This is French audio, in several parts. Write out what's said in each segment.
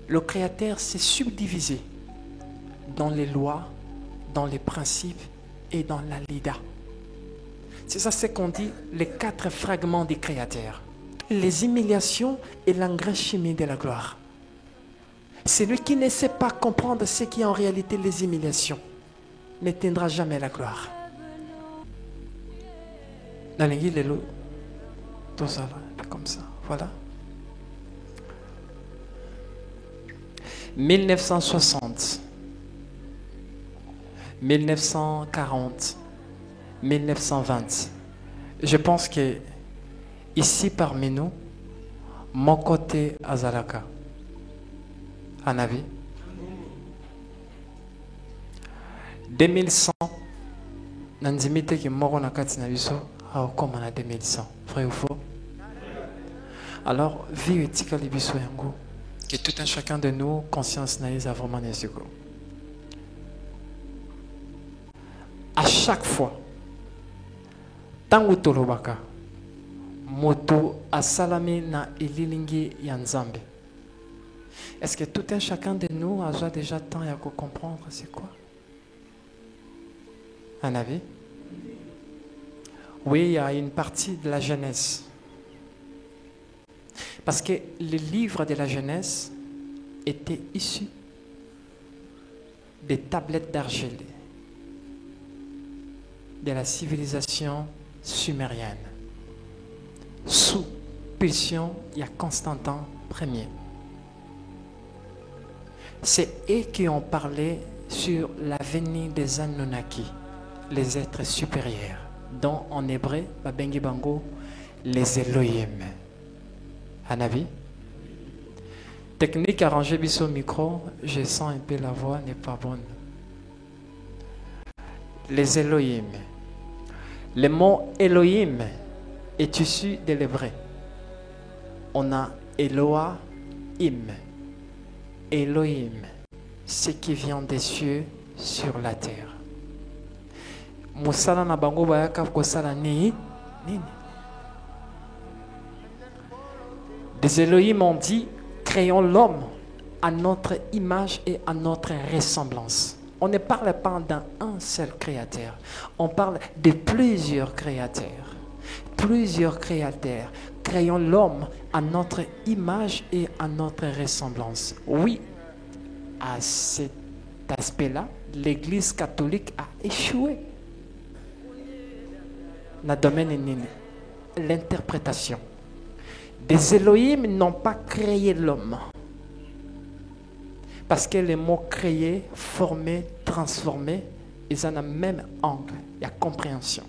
Le Créateur s'est subdivisé dans les lois, dans les principes et dans la Lida. C'est ça ce qu'on dit les 4 fragments du Créateur. Les humiliations et l'engrais chimique de la gloire. Celui qui ne sait pas comprendre ce qui est en réalité les humiliations n'atteindra jamais la gloire. Dans l'église, tout ça là, comme ça, voilà. 1960, 1940, 1920. Je pense que ici parmi nous, mon côté Azalaka, un avis. 2100, Nanzimite qui mort en akati na biso, comme on a 2100. Vrai ou faux? Alors, vie éthique biso yango. Que tout un chacun de nous, conscience naïse a vraiment nécessaire. À chaque fois, tango tolobaka, moto asalami na ililingi ya Nzambe. Est-ce que tout un chacun de nous a déjà temps à comprendre c'est quoi? Un avis? Oui, il y a une partie de la Genèse. Parce que le livre de la Genèse était issu des tablettes d'argile de la civilisation sumérienne sous pulsion il y a Constantin Ier. C'est eux qui ont parlé sur la venue des Anunnaki, les êtres supérieurs, dont en hébreu, Babengi Bango, les Elohim. Un avis? Technique arrangée biso micro, je sens un peu la voix n'est pas bonne. Les Elohim. Le mot Elohim est issu de l'hébreu. On a Eloahim. Elohim, ce qui vient des cieux sur la terre. Musala na bango bayaka kosala nini? Les Elohim ont dit, créons l'homme à notre image et à notre ressemblance. On ne parle pas d'un seul créateur. On parle de plusieurs créateurs. Plusieurs créateurs. Créons l'homme à notre image et à notre ressemblance. Oui, à cet aspect-là, l'Église catholique a échoué. Dans le domaine de l'interprétation. Des Elohim n'ont pas créé l'homme. Parce que les mots créer, former, transformer, ils ont le même angle, il y a compréhension.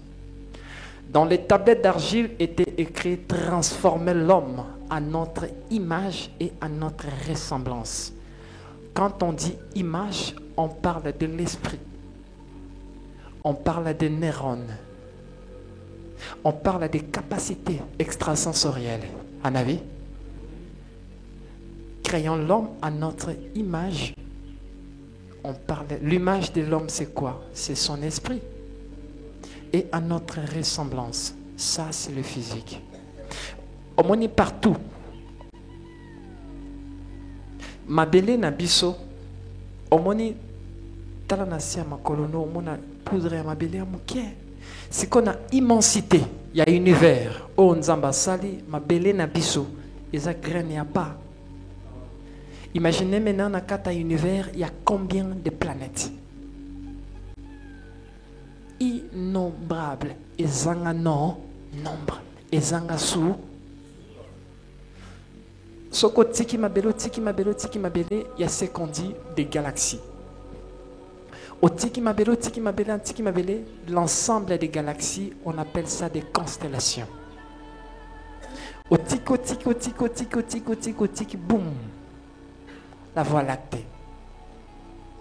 Dans les tablettes d'argile était écrit transformer l'homme à notre image et à notre ressemblance. Quand on dit image, on parle de l'esprit. On parle des neurones. On parle des capacités extrasensorielles. Un avis? Créons l'homme à notre image. On parle. L'image de l'homme, c'est quoi? C'est son esprit. Et à notre ressemblance. Ça, c'est le physique. On est partout. Mabele na biso. On est tala na sia makolono. On a poudre mabele à mouké. C'est qu'on a immensité. Il y a univers. Oh, Nzamba Sali, Mabele na biso. Ils a graine, il n'y a pas. Imaginez maintenant, dans un univers, il y a combien de planètes? Innombrables. Ils ont un nombre. Ils ont un sous. Soko tiki mabelo, il y a ce qu'on dit des galaxies. Au tiki mabelo, l'ensemble des galaxies, on appelle ça des constellations. Au tiki, boum. La Voie lactée.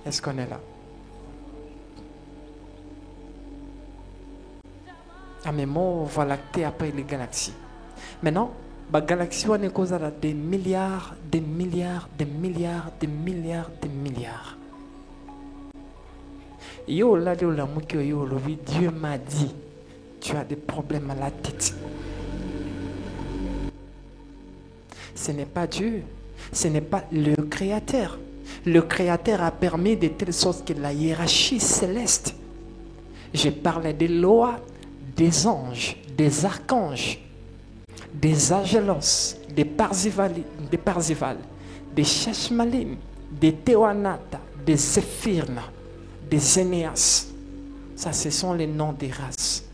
Est-ce qu'on est là? Ah mais moi, Voie lactée après les galaxies. Maintenant, la galaxie, on est causé à des milliards. Yo, là, Dieu m'a dit, tu as des problèmes à la tête. Ce n'est pas Dieu. Ce n'est pas le Créateur. Le Créateur a permis de telle sorte que la hiérarchie céleste, je parle des lois, des anges, des archanges, des angelos, des Parzival, des Shashmalim, des Théoanata, des Zéphirna, des Énéas. Ça, ce sont les noms des races.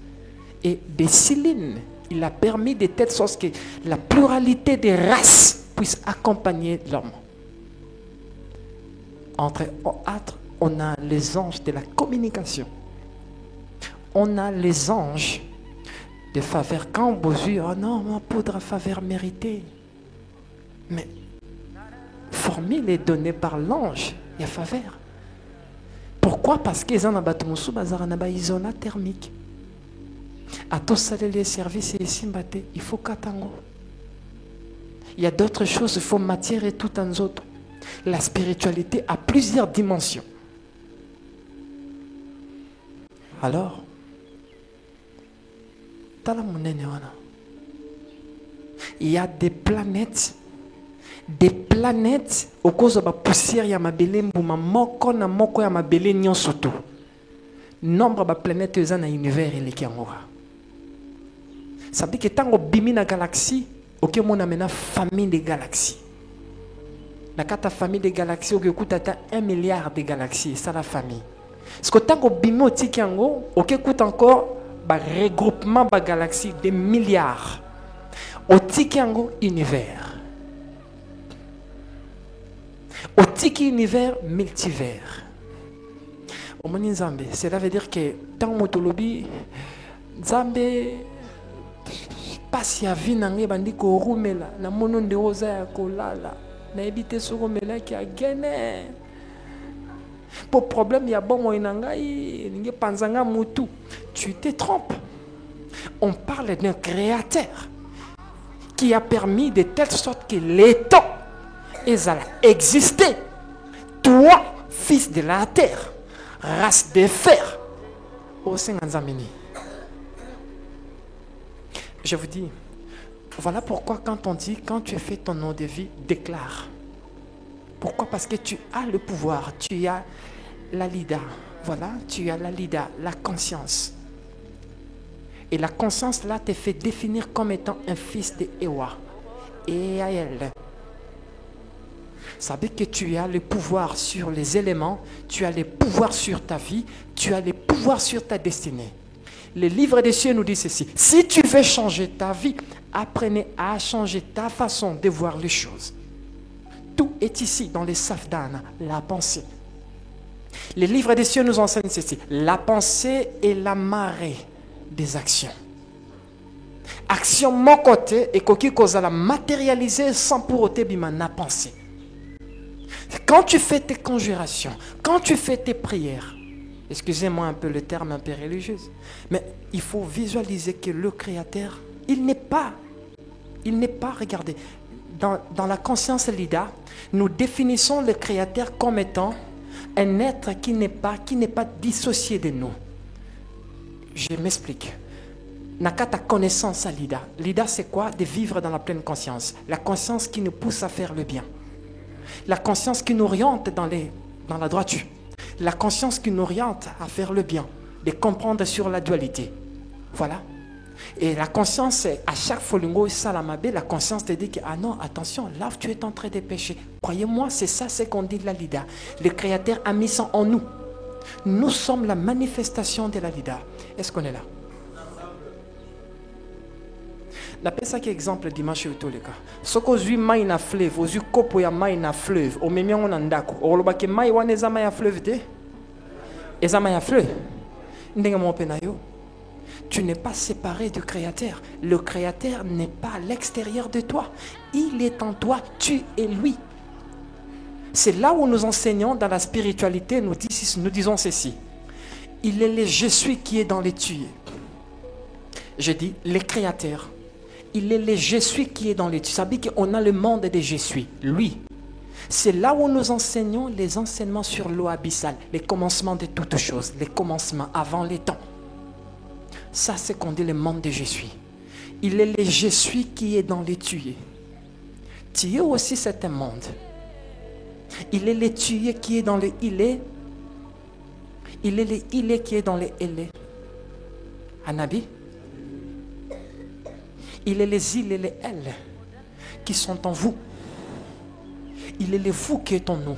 Et des Cylines. Il a permis de telle sorte que la pluralité des races puisse accompagner l'homme. Entre autres, on a les anges de la communication. On a les anges de faveur. Quand vous dites, oh non, ma poudre à faveur méritée. Mais, formule est donnée par l'ange, il y a faveur. Pourquoi? Parce qu'ils ont un isolat thermique. À tous les services ici, il faut qu'attendre. Il y a d'autres choses, il faut matière et tout en autres. La spiritualité a plusieurs dimensions. Alors, il y a des planètes au cause de la poussière ya mabele mbuma moko na moko ya mabele nyonso to. Nombre de planètes eza na univers eleki yango. Ça veut dire que tant bimi na galaxie, ok mon amena famille de galaxies. Na kata famille de galaxies ok kuta ta 1 milliard de galaxies, ça la famille. Parce que tant bimi otiki yango, ok kuta encore ba regroupement ba galaxies de milliards. Otiki yango univers. Otiki univers multivers. Omoni Nzambe, cela veut dire que tant motolobi Nzambe pasi ya vie nange bandi ko rumela na mono nde oza ya kolala na ebite soko mela ki agene. Pour problème ya bon ngai ninge panzanga mutu. Tu te trompes. On parle d'un créateur qui a permis de telle sorte que les temps exister. Toi, fils de la terre, race de fer, au Senganzamini. Je vous dis, voilà pourquoi quand on dit, quand tu fais ton nom de vie, déclare. Pourquoi? Parce que tu as le pouvoir, tu as la Lida. Voilà, tu as la Lida, la conscience. Et la conscience là te fait définir comme étant un fils de Ewa. Et à elle. Ça veut dire que tu as le pouvoir sur les éléments, tu as le pouvoir sur ta vie, tu as le pouvoir sur ta destinée. Le livre des cieux nous dit ceci. Si tu veux changer ta vie, apprenez à changer ta façon de voir les choses. Tout est ici dans les safdanes, la pensée. Le livre des cieux nous enseigne ceci. La pensée est la marée des actions. Action mon côté et qui cause à la matérialiser sans pour autant bimana penser. Quand tu fais tes conjurations, quand tu fais tes prières, excusez-moi un peu le terme un peu religieux, mais il faut visualiser que le Créateur, il n'est pas, regardez, dans la conscience Lida, nous définissons le Créateur comme étant un être qui n'est pas dissocié de nous. Je m'explique. N'a qu'à ta connaissance à Lida. Lida, c'est quoi? De vivre dans la pleine conscience. La conscience qui nous pousse à faire le bien. La conscience qui nous oriente dans la droiture. La conscience qui nous oriente à faire le bien. De comprendre sur la dualité. Voilà. Et la conscience, à chaque fois, la conscience te dit que, ah non, attention, là tu es en train de pécher. Croyez-moi, c'est ça, c'est qu'on dit de la Lida. Le Créateur a mis ça en nous. Nous sommes la manifestation de la Lida. Est-ce qu'on est là? D'après ça, quel exemple dimanche au tous les cas. Ce qu'on a maï na fleuve, aux yeux copo ya maï na fleuve, au même on andako. Au loba que maï wane zama ya fleuve de, ezama ya fleuve. Ndenga mo penayo. Tu n'es pas séparé du Créateur. Le Créateur n'est pas à l'extérieur de toi. Il est en toi. Tu es lui. C'est là où nous enseignons dans la spiritualité. Nous disons ceci. Il est le je suis qui est dans les tuyaux. Je dis le Créateur. Il est le je suis qui est dans les tuyaux. Ça veut dire qu'on a le monde des je suis. Lui. C'est là où nous enseignons les enseignements sur l'eau abyssale. Les commencements de toutes choses. Les commencements avant les temps. Ça, c'est qu'on dit le monde de je suis. Il est le je suis qui est dans les tuyaux. Tuer aussi, c'est un monde. Il est le tuer qui est dans le il est. Il est le il est qui est dans le il est. Anabi. Il est les il et les elle qui sont en vous. Il est le vous qui est en nous.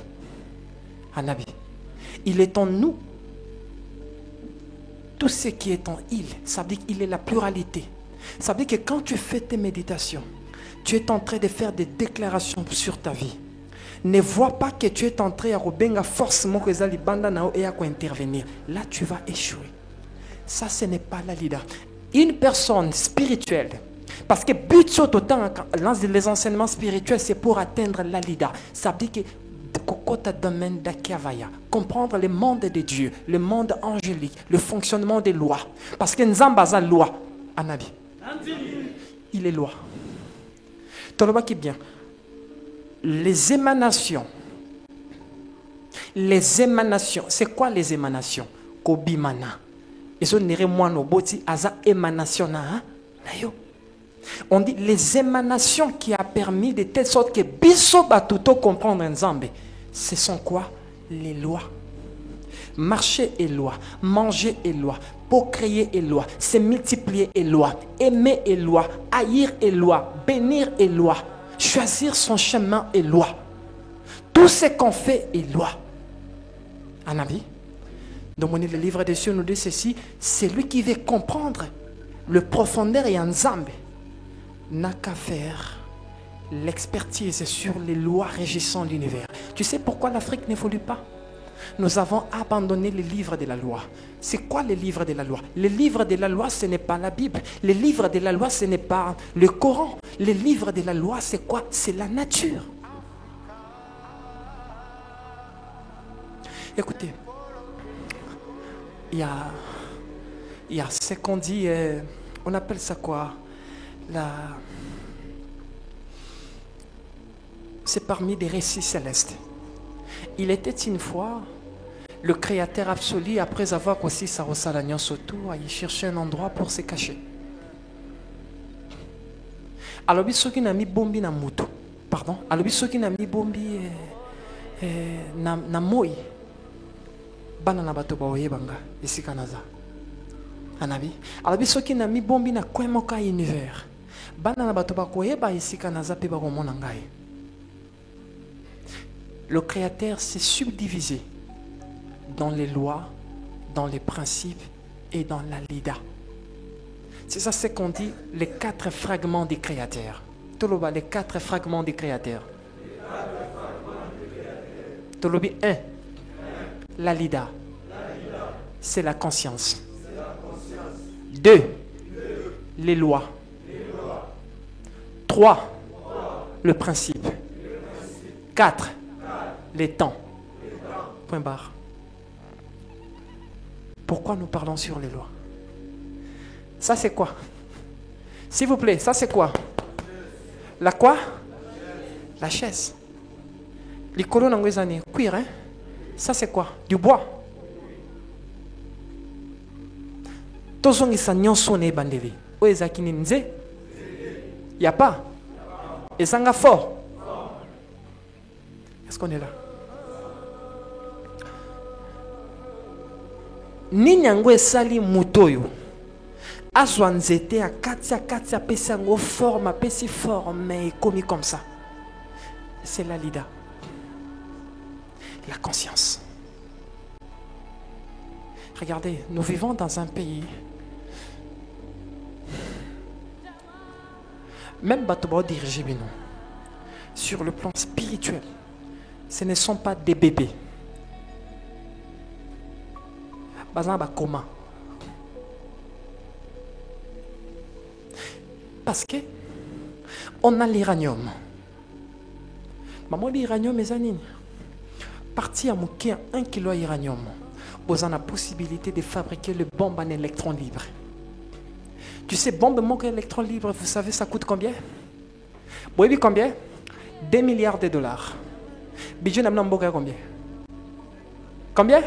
Anabi. Il est en nous. Tout ce qui est en il, ça veut dire qu'il est la pluralité. Ça veut dire que quand tu fais tes méditations, tu es en train de faire des déclarations sur ta vie. Ne vois pas que tu es en train de forcément intervenir. Là, tu vas échouer. Ça, ce n'est pas la leader. Une personne spirituelle, parce que but sur autant, les enseignements spirituels, c'est pour atteindre la leader. Ça veut dire que comprendre le monde de Dieu, le monde angélique, le fonctionnement des lois. Parce que Nzamba loi, Anabi. Il est loi. Toloba qui bien. Les émanations, c'est quoi les émanations? Kobimana. Et ce n'est moi no boti aza émanation na yo. On dit les émanations qui a permis de telle sorte que biso batuto comprendre Nzambe. Ce sont quoi? Les lois. Marcher est loi, manger est loi, procréer est loi, se multiplier est loi, aimer est loi, haïr est loi, bénir est loi, choisir son chemin est loi. Tout ce qu'on fait est loi. Anabi. Donc le livre des cieux nous dit ceci, c'est lui qui veut comprendre le profondeur et Nzambe n'a qu'à faire l'expertise sur les lois régissant l'univers. Tu sais pourquoi l'Afrique n'évolue pas? Nous avons abandonné les livres de la loi. C'est quoi les livres de la loi? Les livres de la loi, ce n'est pas la Bible. Les livres de la loi, ce n'est pas le Coran. Les livres de la loi, c'est quoi? C'est la nature. Écoutez, il y a ce qu'on dit, on appelle ça quoi? C'est parmi des récits célestes. Il était une fois le créateur absolu, après avoir aussi Sarosala Soto, à y chercher un endroit pour se cacher. Alors, il y a mis bombi na muto. Pardon. Alors, il y a mis bombi na moi. Banana bato ba oyebanga esika naza. Anabi. Alors, il y a mis bombi na kwemoka univers. Banana bato ba koyeba esika naza pe ba komona ngai. Le Créateur s'est subdivisé dans les lois, dans les principes et dans la lida. C'est ça ce qu'on dit, les 4 fragments du Créateur. Toloba, les 4 fragments du Créateur. Tolobi 1. La lida. C'est la conscience. 2. Les lois. 3. Le principe. 4. Les temps. Point barre. Pourquoi nous parlons sur les lois? Ça c'est quoi? S'il vous plaît, ça c'est quoi? La quoi? La chaise. Les colonnes en cuir, hein? Ça c'est quoi? Du bois. Tozongi sa nyonso ne bandeli. Oezaki ni nze? Y a pas? Et ça nga fort. Est-ce qu'on est là? Ninyango esali mutoyo azwa nzete a katia pesa ngo forme pesi forme comme ça. C'est la lida. La conscience. Regardez, nous vivons dans un pays, même Batoba dirigé nous, sur le plan spirituel, ce ne sont pas des bébés. Comment? Parce que on a l'uranium. Maman, l'uranium est anine. Parti à mouquer 1 kilo d'uranium. Vous avez la possibilité de fabriquer le bombe en électron libre. Tu sais, bombe manque électron libre, vous savez, ça coûte combien? Vous voyez combien? 2 milliards de dollars. Budget n'a pas combien? Combien?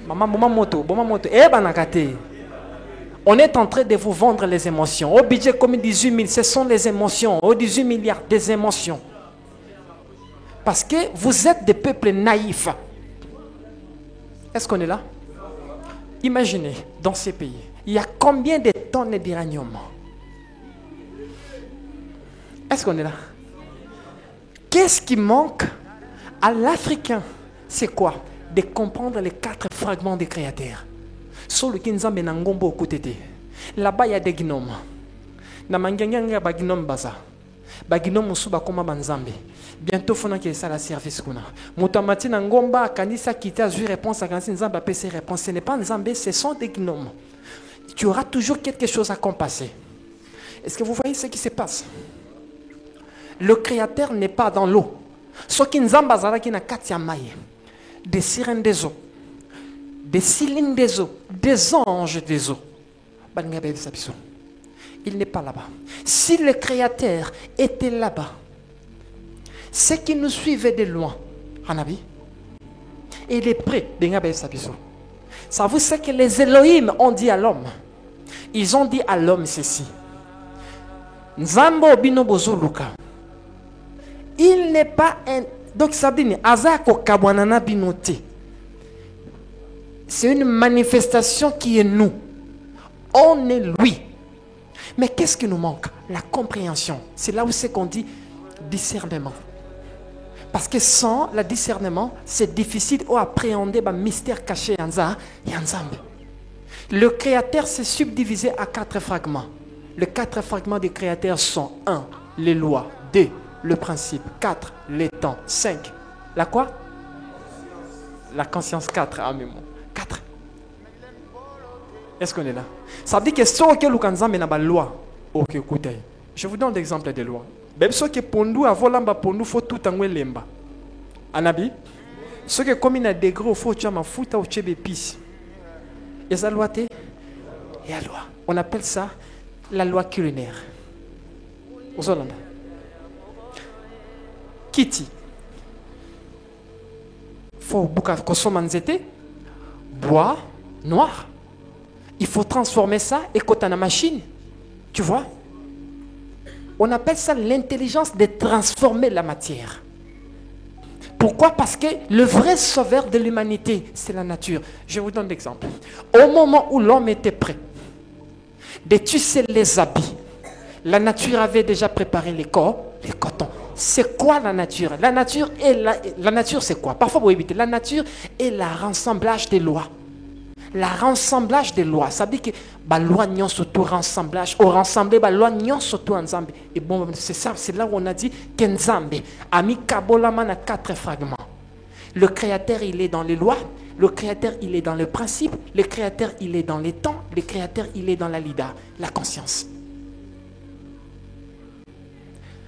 Maman moto. Eh, banakate. On est en train de vous vendre les émotions. Au budget comme 18 000, ce sont les émotions. Au 18 milliards, des émotions. Parce que vous êtes des peuples naïfs. Est-ce qu'on est là? Imaginez, dans ces pays, il y a combien de tonnes d'uranium? Est-ce qu'on est là? Qu'est-ce qui manque à l'Africain? C'est quoi? De comprendre les 4 fragments des créateurs. Sur le Kinzambe Nangombo au côté. Là-bas, il y a des gnomes. Namanganga ba gnome baza. Ba gnome suba koma banzambe. Bientôt, il faut que ça la service. Moutamati Nangomba, Kanisa Kita, je réponse à Kansi Nzamba, PC réponse. Ce n'est pas Nzambé, ce sont des gnomes. Tu auras toujours quelque chose à compasser. Est-ce que vous voyez ce qui se passe? Le créateur n'est pas dans l'eau. Ce qui Nzamba Zaraki na Katia Maye. Des sirènes des eaux. Des cylindres des eaux. Des anges des eaux. Il n'est pas là-bas. Si le créateur était là-bas, ceux qui nous suivaient de loin, Hanabi, il est prêt. Ça vous sait que les Elohim ont dit à l'homme. Ils ont dit à l'homme ceci. Nzambo bino bozoluka. Il n'est pas un. Donc ça dit, Azako kabwanana binote. C'est une manifestation qui est nous. On est lui. Mais qu'est-ce qui nous manque? La compréhension. C'est là où c'est qu'on dit discernement. Parce que sans le discernement, c'est difficile d'appréhender le mystère caché en Nzambe. Le créateur s'est subdivisé à 4 fragments. Les 4 fragments des créateurs sont 1. Les lois. 2. Le principe. 4. Les temps. 5. La quoi? La conscience. 4. Ah, mais bon. 4. Est-ce qu'on est là? Ça veut dire que ce que nous avons la loi. Ok, écoutez. Je vous donne l'exemple des lois. Même ce que pour nous, avant l'amba, pour nous, il faut tout en lemba. Anabi, ce que comme il y a des gros, il faut que tu aies fouta ou tu pisse. Et ça loi, et la loi. On appelle ça la loi culinaire. Aux Hollandais. Kitty. Faut consommer nzete, bois, noir. Il faut transformer ça et quand on a la machine. Tu vois? On appelle ça l'intelligence de transformer la matière. Pourquoi? Parce que le vrai sauveur de l'humanité, c'est la nature. Je vous donne l'exemple. Au moment où l'homme était prêt de tisser les habits, la nature avait déjà préparé les cotons. C'est quoi la nature? La nature, c'est quoi? Parfois, vous évitez. La nature est le rassemblage des lois. La rassemblage des lois. Ça veut dire que la loi n'y a surtout rassemblage. Au rassembler, la loi n'y a surtout ensemble. Et bon, c'est ça, c'est là où on a dit qu'Enzambe a mis Kabolaman à 4 fragments. Le créateur, il est dans les lois. Le créateur, il est dans le principe. Le créateur, il est dans les temps. Le créateur, il est dans la lida, la conscience.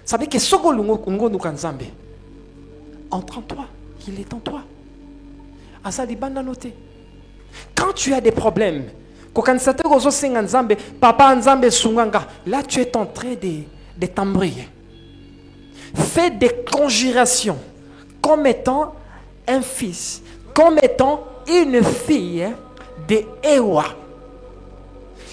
Ça veut dire que Sogo Lungo Nukanzambe entre en toi. Il est en toi. Asa di banda noté. Quand tu as des problèmes, papa Nzambe sunganga, là tu es en train de t'embrouiller. Fais des conjurations comme étant un fils, comme étant une fille de Ewa.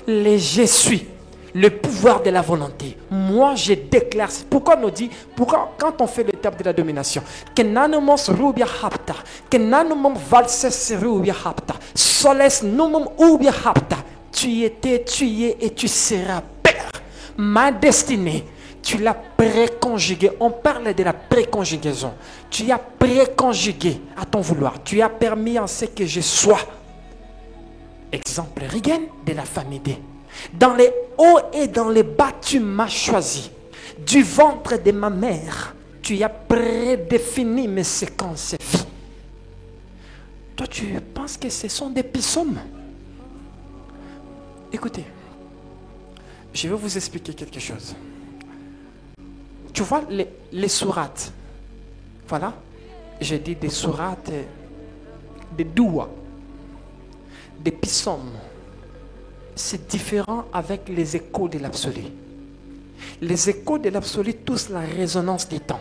Les je suis, le pouvoir de la volonté. Moi je déclare. Pourquoi on nous dit, pourquoi quand on fait l'étape de la domination, que nanumos rubia hapta, que nanumos valses rubia hapta, soles numum ubia hapta, tu étais, tu y es et tu seras père. Ma destinée, tu l'as préconjuguée. On parle de la préconjugaison. Tu as préconjugué à ton vouloir. Tu as permis en ce que je sois. Exemple, Rigen de la famille D. Dans les hauts et dans les bas, tu m'as choisi. Du ventre de ma mère, tu as prédéfini mes séquences de vie. Toi, tu penses que ce sont des psaumes? Écoutez, je vais vous expliquer quelque chose. Tu vois les sourates. Voilà, j'ai dit des sourates, des douas, des psaumes. C'est différent avec les échos de l'absolu. Les échos de l'absolu, tous la résonance des temps.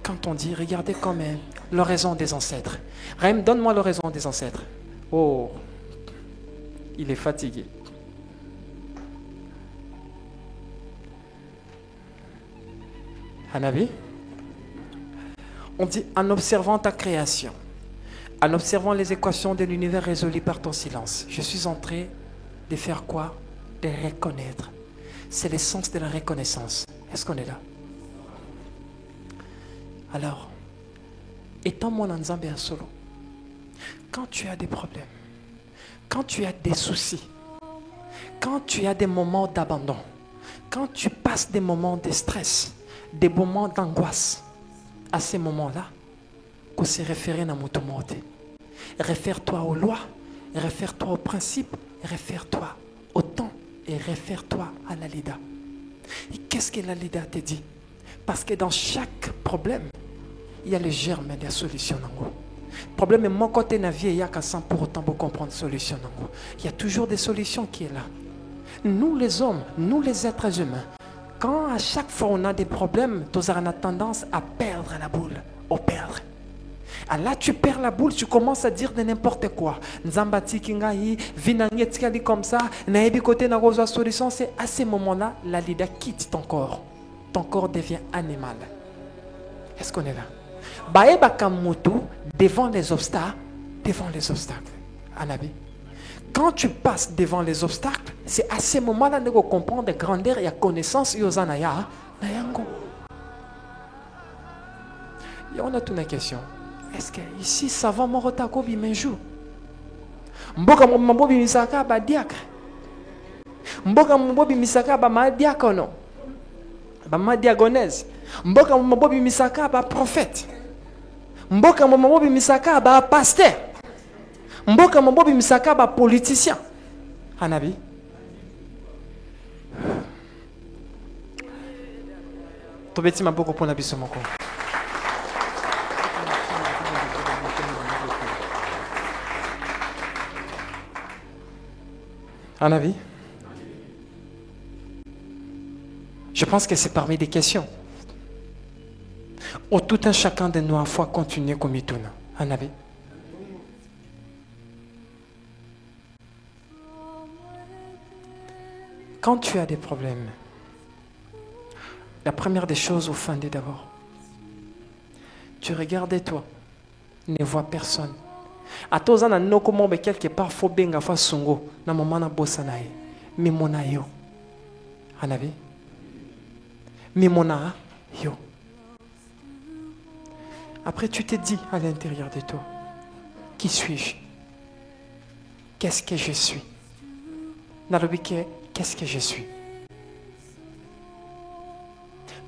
Quand on dit, regardez comme l'oraison des ancêtres. Raïm, donne-moi l'oraison des ancêtres. Oh, il est fatigué. Hanabi. On dit en observant ta création, en observant les équations de l'univers résolues par ton silence, je suis en train de faire quoi? De reconnaître. C'est l'essence de la reconnaissance. Est-ce qu'on est là? Alors, étant mon Nzambe à solo, quand tu as des problèmes, quand tu as des soucis, quand tu as des moments d'abandon, quand tu passes des moments de stress, des moments d'angoisse, à ces moments-là, qu'on se réfère à Motomote. Réfère-toi aux lois, réfère-toi aux principes, réfère-toi au temps et réfère-toi à la Lida. Et qu'est-ce que la Lida te dit? Parce que dans chaque problème, il y a le germe de la solution. Le problème est mon côté n'a vie, il y a qu'à 100 pour autant pour comprendre la solution. Il y a toujours des solutions qui sont là. Nous les hommes, nous les êtres humains, quand à chaque fois on a des problèmes, on a tendance à perdre la boule, au perdre. Alors là, tu perds la boule, tu commences à dire de n'importe quoi. Nzambati kingai, vinangetkali comme ça, naebi côté na rosa solution. C'est à ce moment-là, la Lida quitte ton corps. Ton corps devient animal. Est-ce qu'on est là? Baeba kamutu devant les obstacles, Anabi. Quand tu passes devant les obstacles, c'est à ce moment-là que tu comprends de grandeur et de connaissance. Et on a toute une question. Est-ce que ici, ça va mon retako bimenjou? Mboka mbobi misaka ba diacre. Mboka mbobi misaka ba ma diacono. Ba ma diagonèse. Mboka mbobi misaka ba prophète. Mboka mbobi misaka ba pasteur. Mboka mbobi misaka ba politicien. Hanabi. Tobeti maboko pona biso moko. Hanabi. Je pense que c'est parmi les questions. Au tout un chacun de nous à fois continuer comme il tourne. Hanabi. Quand tu as des problèmes, la première des choses au fond d'abord, tu regardes toi, ne vois personne. À tous en no comment mais quelque part faut benga fa songo na mama na bossa nae mi mona yo. Hanabi. Mi mona yo. Après tu te dis à l'intérieur de toi, qui suis-je? Qu'est-ce que je suis? Qu'est-ce que je suis?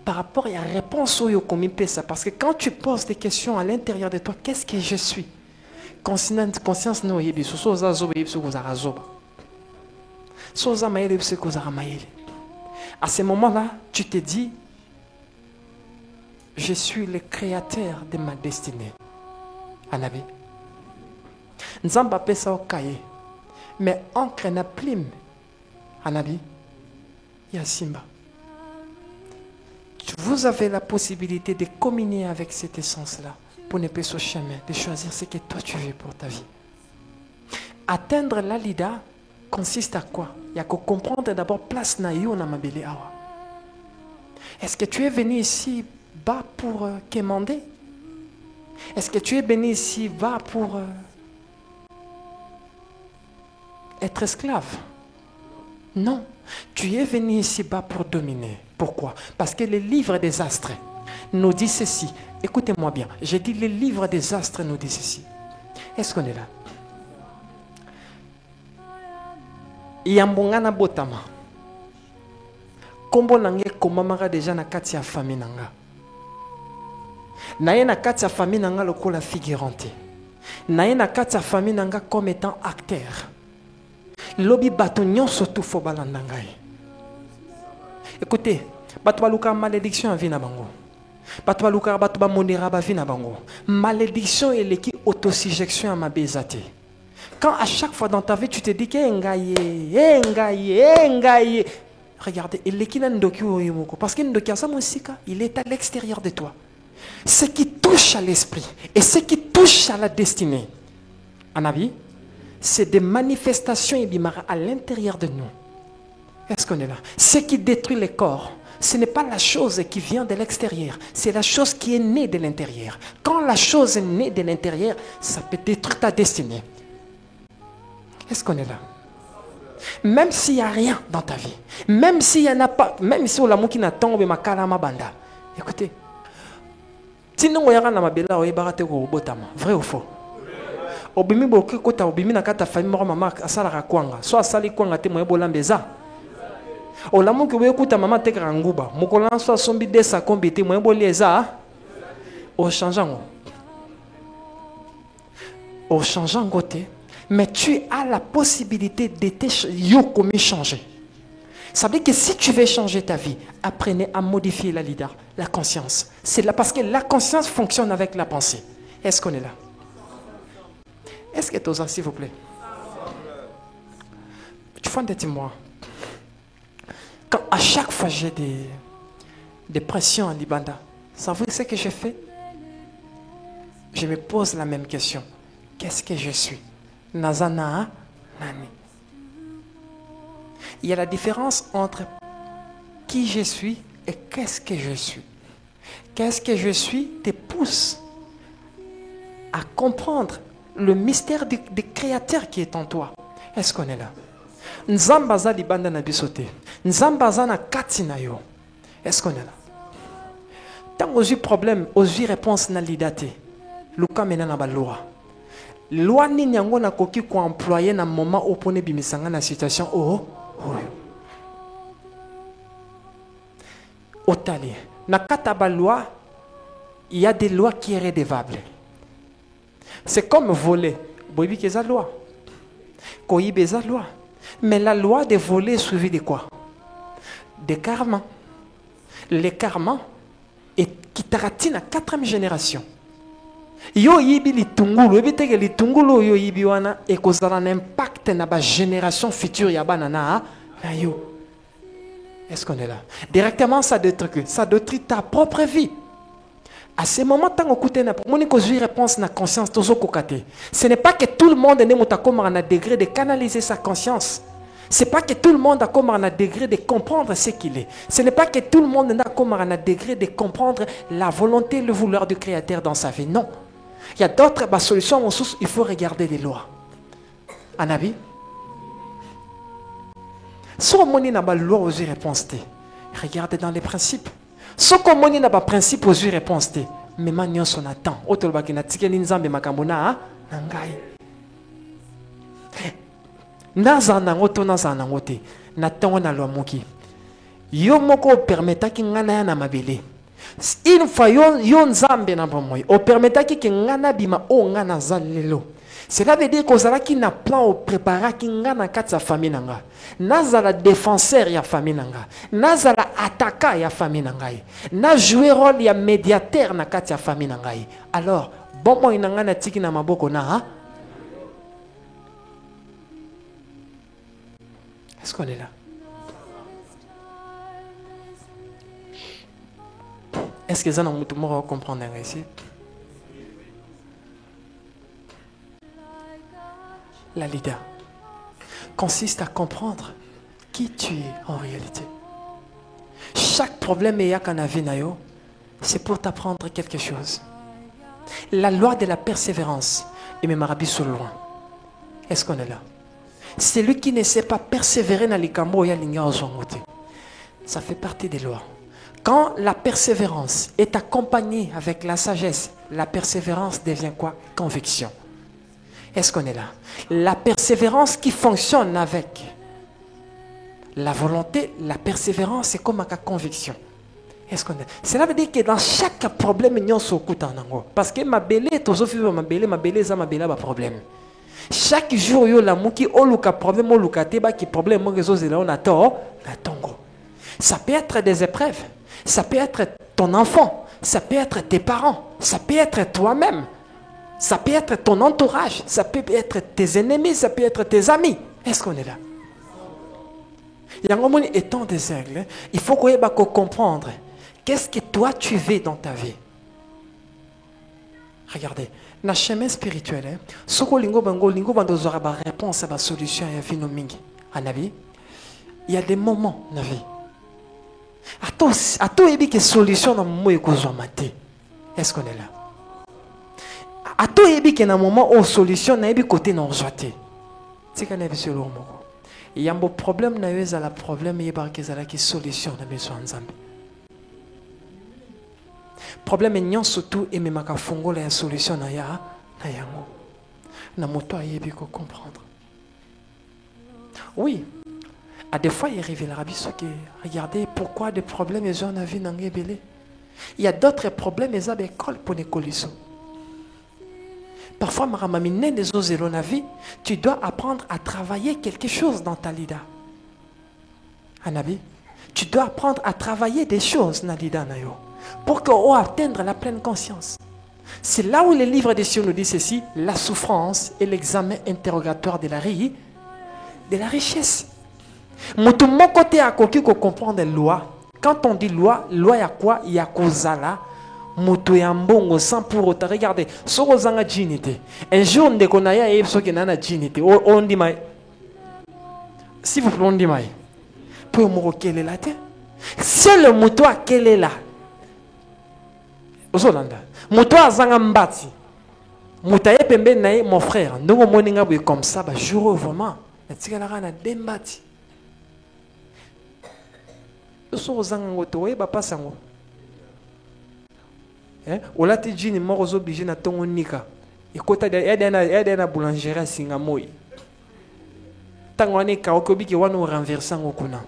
Par rapport à la réponse au ça, parce que quand tu poses des questions à l'intérieur de toi, qu'est-ce que je suis? Conscience no yebi so za zoba yebi so kozara zoba. So za maele yebi so kozara maele. À ce moment-là, tu te dis, je suis le créateur de ma destinée. Anabi. Nzamba pesa okaye. Mais encre na plume. Anabi. Ya Simba. Vous avez la possibilité de communier avec cette essence-là pour ne pas ce chemin, de choisir ce que toi tu veux pour ta vie. Atteindre la Lida consiste à quoi? Il y a que comprendre d'abord place na yo na mabele awa. Est-ce que tu es venu ici bas pour quémander? Est-ce que tu es venu ici bas pour être esclave? Non. Tu es venu ici bas pour dominer. Pourquoi? Parce que le livre des astres nous dit ceci. Écoutez-moi bien. J'ai dit le livre des astres nous dit ceci. Est-ce qu'on est là? Yambongana botama. Kombo nange komamara déjà na kati ya famille nanga. Naye na kati ya famille nanga lokola figurante. Naye na kati ya famille nanga comme étant acteur. Lobi bato nyonso tout fo balanda ngai. Écoutez, bato baluka malédiction a vie na bango. Bato baluka bato ba monera ba vie na bango. Malédiction et l'équipe autosuggestion à ma bezate. Quand à chaque fois dans ta vie tu te dis que engaye. Regardez, il est parce qu'il il est à l'extérieur de toi. Ce qui touche à l'esprit et ce qui touche à la destinée, en avis, c'est des manifestations à l'intérieur de nous. Est-ce qu'on est là? Ce qui détruit les corps, ce n'est pas la chose qui vient de l'extérieur, c'est la chose qui est née de l'intérieur. Quand la chose est née de l'intérieur, ça peut détruire ta destinée. Est-ce qu'on est là? Même s'il n'y a rien dans ta vie, même s'il n'y en a pas, même si on a qui n'a tombé ma kalama banda. Écoutez, sinon on y a un amabela ou barate ou botama, vrai ou faux? Obimi boke kota obimi na kata famille mama mama asala kwanga, so asali kwanga te moye bolambeza. Olamu ki we kuta mama te nguba, mokolan so sombi desa kombi te moye boleza. O changeant. O changeant côté. Mais tu as la possibilité d'être changer. Ça veut dire que si tu veux changer ta vie, apprenez à modifier la leader, la conscience. C'est là parce que la conscience fonctionne avec la pensée. Est-ce qu'on est là? Est-ce que tu as, s'il vous plaît? Tu vois, dites-moi. Quand à chaque fois j'ai des pressions en Libanda, savez-vous ce que je fais? Je me pose la même question. Qu'est-ce que je suis? Nazana Nani. Il y a la différence entre qui je suis et qu'est-ce que je suis. Qu'est-ce que je suis te pousse à comprendre le mystère du créateur qui est en toi. Est-ce qu'on est là? Nzambaza libanda na bisote. Nzambaza na katina yo. Est-ce qu'on est là? Tant aux problème, aux réponses na lidate. Luka mena na balora. Loi ni nyango na koki ko employer na moment opone bimisanga na situation Otali. Na kataba loi, il y a des lois qui sont redevables. C'est comme voler. Boibi que ça loi. Koyibe ça loi. Mais la loi de voler est suivie de quoi? De karma. Le karma est qui taratine à 4e génération. Yo yibi litungulu, ebiteke litungulu yo yibi wana et kozala un impact na ba génération future ya banana na yo. Est-ce qu'on est là? Directement ça détruit ta propre vie. À ce moment tant écouter na moni kozui réponse na conscience tozo kokate. Ce n'est pas que tout le monde ne mutakoma na degré de canaliser sa conscience. C'est pas que tout le monde a comme un degré de comprendre ce qu'il est. Ce n'est pas que tout le monde n'a comme un degré de comprendre la volonté, le vouloir du Créateur dans sa vie. Non. Il y a d'autres solutions. Il faut regarder les lois. Anabi. Si on n'a pas loi aux réponses, regardez dans les principes. Si on n'a pas principe aux réponses, mais maintenant on attend. Autre chose qui n'a nzambe makambona nangai. Nazana ngoto nazana ngote natango na lwa moki yo moko permeta ki ngana ya na mabele une fois yo nzambe na bomoy o permeta ki ngana bima o ngana zalelo. Cela veut dire kozala ki na plan o prépara ki ngana katsa famille nanga nazala défenseur ya famille nanga nazala attaquant ya famille nanga na jouer rôle ya médiateur na katsa famille nanga. Alors bon moi ngana tiki na maboko na Est-ce qu'on est là? Est-ce que ça nous va comprendre ici? La leader consiste à comprendre qui tu es en réalité. Chaque problème c'est pour t'apprendre quelque chose. La loi de la persévérance et me marabi sur loin. Est-ce qu'on est là? Celui qui ne sait pas persévérer dans les cambo, ça fait partie des lois. Quand la persévérance est accompagnée avec la sagesse, la persévérance devient quoi? Conviction. Est-ce qu'on est là? La persévérance qui fonctionne avec la volonté, la persévérance, c'est comme une conviction. Est-ce qu'on est? Cela veut dire que dans chaque problème, il y a un parce que ma belle, ma belle, problème. Chaque jour, il y a un problème, ça peut être des épreuves, ça peut être ton enfant, ça peut être tes parents, ça peut être toi-même, ça peut être ton entourage, ça peut être tes ennemis, ça peut être tes amis. Est-ce qu'on est là? Étant des aigles, il faut qu'on comprendre qu'est-ce que toi tu veux dans ta vie. Regardez. Dans le chemin spirituel, ce que lingo bandozo ba réponse à la solution à vie mingi. Anabi, il y a des moments dans la vie. Ato ebi que solution dans moment ekozwa maté. Est-ce qu'on est là? Ato ebi que na moment o solution na ebi côté na ozwate. Tika na biso lo moko. Yambo problème na yo la problème yeba kezala ki solution na biso nzambe. Problème nyon surtout et même ka fongola ya solution na ya na yango. Na moto ayebi ko comprendre. Oui. À des fois, il révélera que regardez pourquoi des problèmes les gens ont vu dans il y a d'autres problèmes les abeilles pour les colisons. Parfois, tu dois apprendre à travailler quelque chose dans ta lida. Anabi, tu dois apprendre à travailler des choses dans lida nayo pour qu'on atteindre la pleine conscience. C'est là où les livres des cieux nous disent ceci, la souffrance et l'examen interrogatoire de la richesse. Mon côté à qui comprendre les lois. Quand on dit loi, loi y a quoi? Il y a kozala. Moto ya mbongo sans pour autant regarder. Soko zanga djinité. Un jour on déconaya et so que nana djinité. On dit mai. Si vous plaît on dit mai. Pour mo quel est là te? C'est le moto à quel est là. Ozolanda. Moto a zanga mbati. Moto ya pembe nae mon frère. Ndongo moninga boy comme ça ba jour vraiment. Na tikala kana dembati. So zango to e ba pasango ola ti jini moko zo obligé na tongo nika ekota ya na boulangerie singa moi tango ane ka okobiki wana o renverser ngo kuna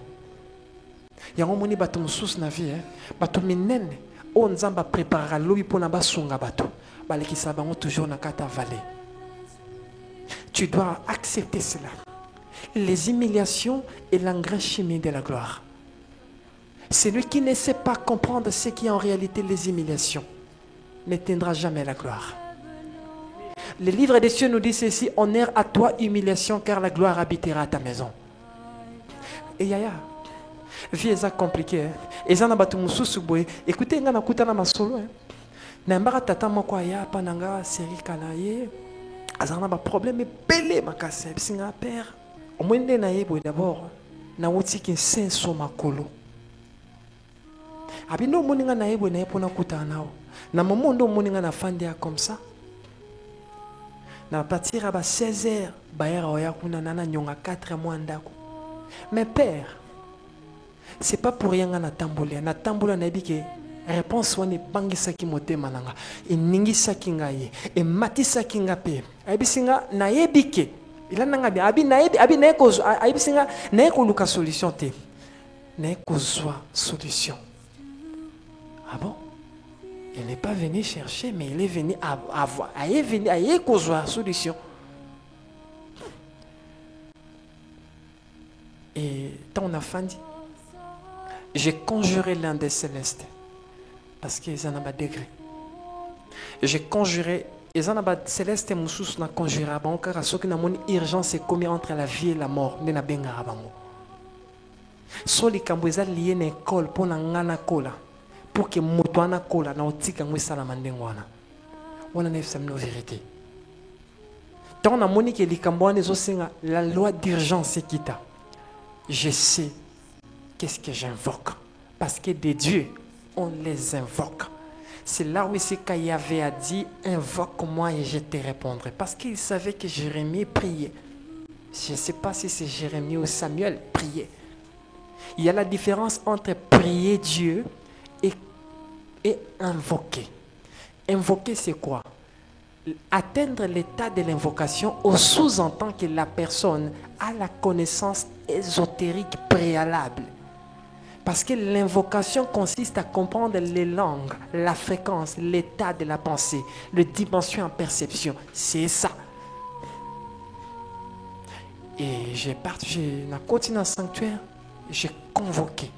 yango moni bato mususu na vie bato minene o nzamba préparer lobi pona basunga bato balekisa bango toujours na kata vallée. Tu dois accepter cela. Les humiliations et l'engrais chimique de la gloire. Celui qui ne sait pas comprendre ce qui est en réalité les humiliations n'atteindra jamais la gloire. Le livre des cieux nous dit ceci, honneur à toi humiliation car la gloire habitera à ta maison. Et yaya, vie est compliquée. Et ça n'a pas tout mususu boy. Écoutez, ngana kuta na masolo. Na mbara tata moko ya pananga série kanaye. Azana ba problème belé makase singa père. Au moins na yebo d'abord na woti ki senso makolo. Abino moninga na yebo na yepona kuta nao. Na momondo moninga na fandia comme ça. Na partir à 16h, bayera oya kuna nana nyonga 4 mois ndako. Mais père, c'est pas pour rien na tambola. Na tambola na biki réponse wane bangisa ki motema nanga. E ningisa kingaye, e matisa kingape. Abisinga na yebike. Ila nanga bi abi na yebi abi na ko abisinga na ko luka solution te. Na ko zwa solution. Ah bon? Il n'est pas venu chercher, mais il est venu avoir. Il est venu à la solution. Et ton enfant dit, j'ai conjuré l'un des célestes. Parce qu'ils en ont pas degré. J'ai conjuré, ils en ont pas céleste et moussous n'a conjuré. Car ce qui n'a mon urgence c'est commis entre la vie et la mort. N'a benga abango. Soli kamboza lié na école pour na ngana kola. Pour que motwana kola na otika ngwe sala mandengwana wana na fsam no vérité tant na moni ke likambwana ezosenga la loi d'urgence ekita. Je sais qu'est-ce que j'invoque parce que des dieux on les invoque. C'est là où c'est Yahvé a dit invoque-moi et je te répondrai parce qu'il savait que Jérémie priait. Je ne sais pas si c'est Jérémie ou Samuel priait. Il y a la différence entre prier Dieu et invoquer. Invoquer, c'est quoi? Atteindre l'état de l'invocation au sous-entend que la personne a la connaissance ésotérique préalable. Parce que l'invocation consiste à comprendre les langues, la fréquence, l'état de la pensée, la dimension en perception. C'est ça. Et j'ai continué dans le sanctuaire, j'ai convoqué.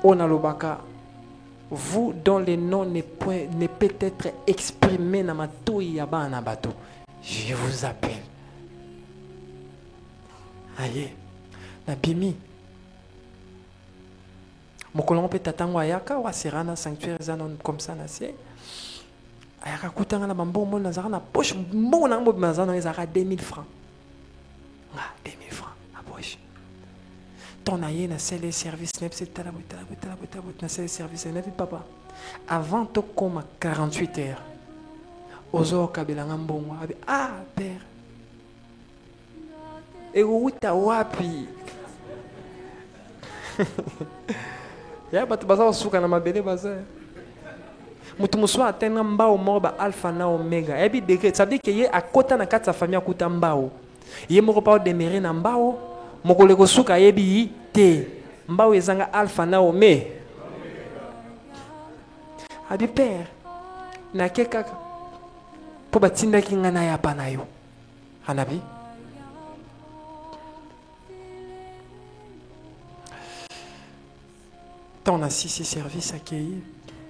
Onalobaka. Vous dont le nom ne peut être exprimé dans ma touille à bateau, je vous appelle. Aïe, Nabimi. Mon colon peut t'attendre à Yaka ou à Serana sanctuaire comme ça, Nassé. Ayaka Koutanga na bambo mon nazarana poche, mon ambo mazano ezara 2000 francs. 2000 francs à poche. ton aïe na le service na le service papa avant de comme 48 heures ozo kabelanga mbongo ah père et uta wapi ya batu baza suka na mabele baza mutu muswa atena mbao moba alpha na omega et puis degré ça veut dire que ye akota na kati sa famille akuta mbao ye moko pa demeurer na mbao mokole ko suka yebi te mbao ezanga alpha na omega abi père na keka po batinda kinga na ya pana yo anabi on a 6 services accueillis.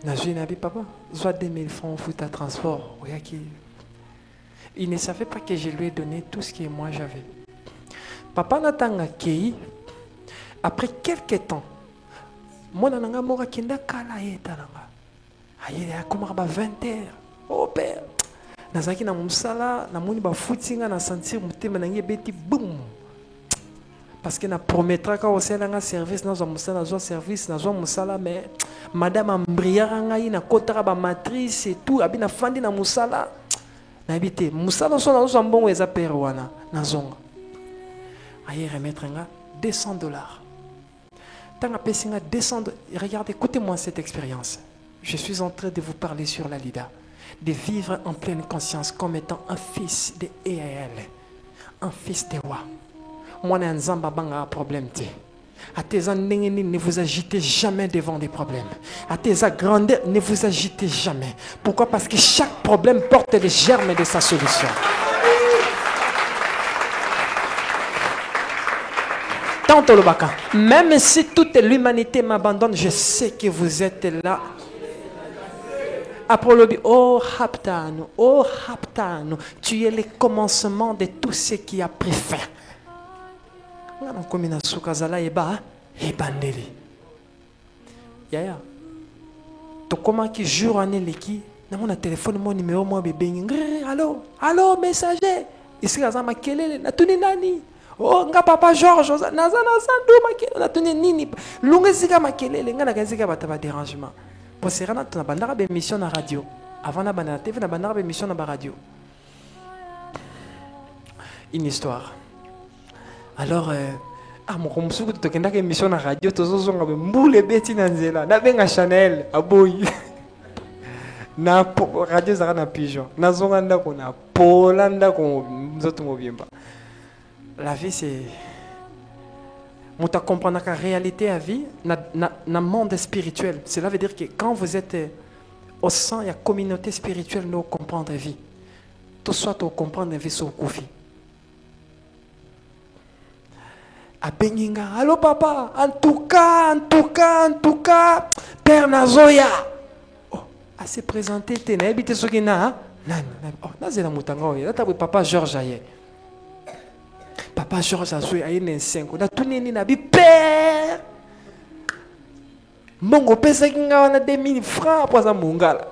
Nazui nabi papa, soit 2000 francs fout à transport. Il ne savait pas que je lui ai donné tout ce que moi j'avais. Papa n'a pas accueilli. Après quelques temps, moi nanga mora kinda kala yeta nanga. Aye ya kuma ba 20 heures. Oh père. Nazaki na musala na moni ba footinga na sentir mutema nangi beti boum. Parce que na promettra quand on sait un service dans un service dans un musala mais madame ambriara ngai na kotara ba matrice et tout abina fandi na musala na habité musala so na zo mbongo eza père wana na zonga aye remettre nga $200 tanga pesinga $200. Regardez, écoutez-moi cette expérience. Je suis en train de vous parler sur la Lida, de vivre en pleine conscience comme étant un fils de EAL, un fils de Wa. Moi, je n'ai pas de problème. À tes années, ne vous agitez jamais devant des problèmes. À tes grandeurs, ne vous agitez jamais. Pourquoi? Parce que chaque problème porte les germes de sa solution. Tantôt le baka. Même si toute l'humanité m'abandonne, je sais que vous êtes là. Après le oh Haptano, tu es le commencement de tout ce qui a pris fin. Comme une soukazala eba ebandeli. Yaya. To comment qui jour année leki na mon téléphone mon numéro moi bébé allô messager ici kaza makelele na tuni nani oh nga papa Georges naza sandu makelele na tuni nini lunga zika makelele nga na kazika bataba dérangement pour serana tuna bandara be mission na radio avant na bandara TV na bandara be mission na ba radio. Une histoire. Alors, mon monsieur, tu as une émission à la radio, tu as une boule bêtine dans la na Chanel, à boy. Na radio, ça na pigeon. Na zonganda ko na Polanda ko nzoto mobimba. La vie, c'est. On t'a compris que la réalité à vie, na monde spirituel. Cela veut dire que quand vous êtes au sein, il y a communauté spirituelle, nous comprendre la vie. Tout soit tu comprendre la vie sur le Kofi. A Benginga, allô papa, en tout cas, Père Nazoya. Oh, à se présenter, tu n'as habité ce qui n'a. Oh, c'est la moutanga. Là, tu as papa Georges aye. Papa Georges a joué à une 5. On a tout néni na bi père. Mbongo pesa kinga wana 2000 francs pour ça mongala.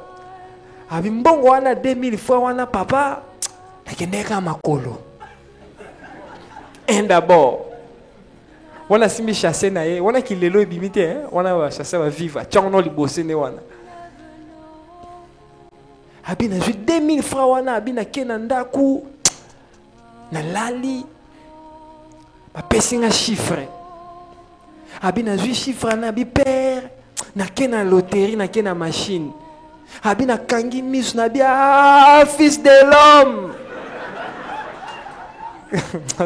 Abi mbongo wana 2000 francs wana papa. Nakendeka makolo. Et d'abord, on a simi chassé na ye, on a qui lelo ebimité, on a chassé va vivre, tchonno li bossé ne wana. Abina ju 2000 francs wana abina kenanda ku na lali. Ba pesinga chiffre. Abina ju chiffre na bi père na kena loterie na kena machine. Abina kangi mis na bia fils de l'homme.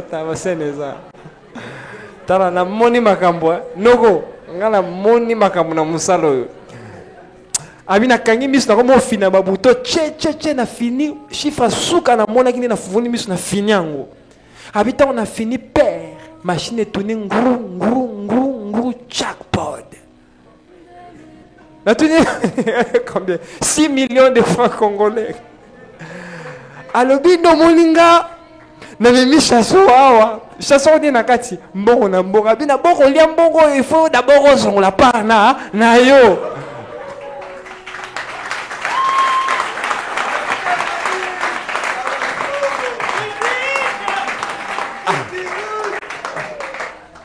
Tava seneza. Tala na moni makambo noko ngala moni makambo na musalo abina kangi misu na komo fina babuto che na fini chiffre suka na mona kini na fuvuni misu na fini yango abita on a fini père machine tourner nguru jackpot na tourner combien 6 millions de francs congolais alobi no moninga na mimi chasso awa chasso ni nakati mbongo na mbongo bina boko lia mbongo il faut d'abord on la part na yo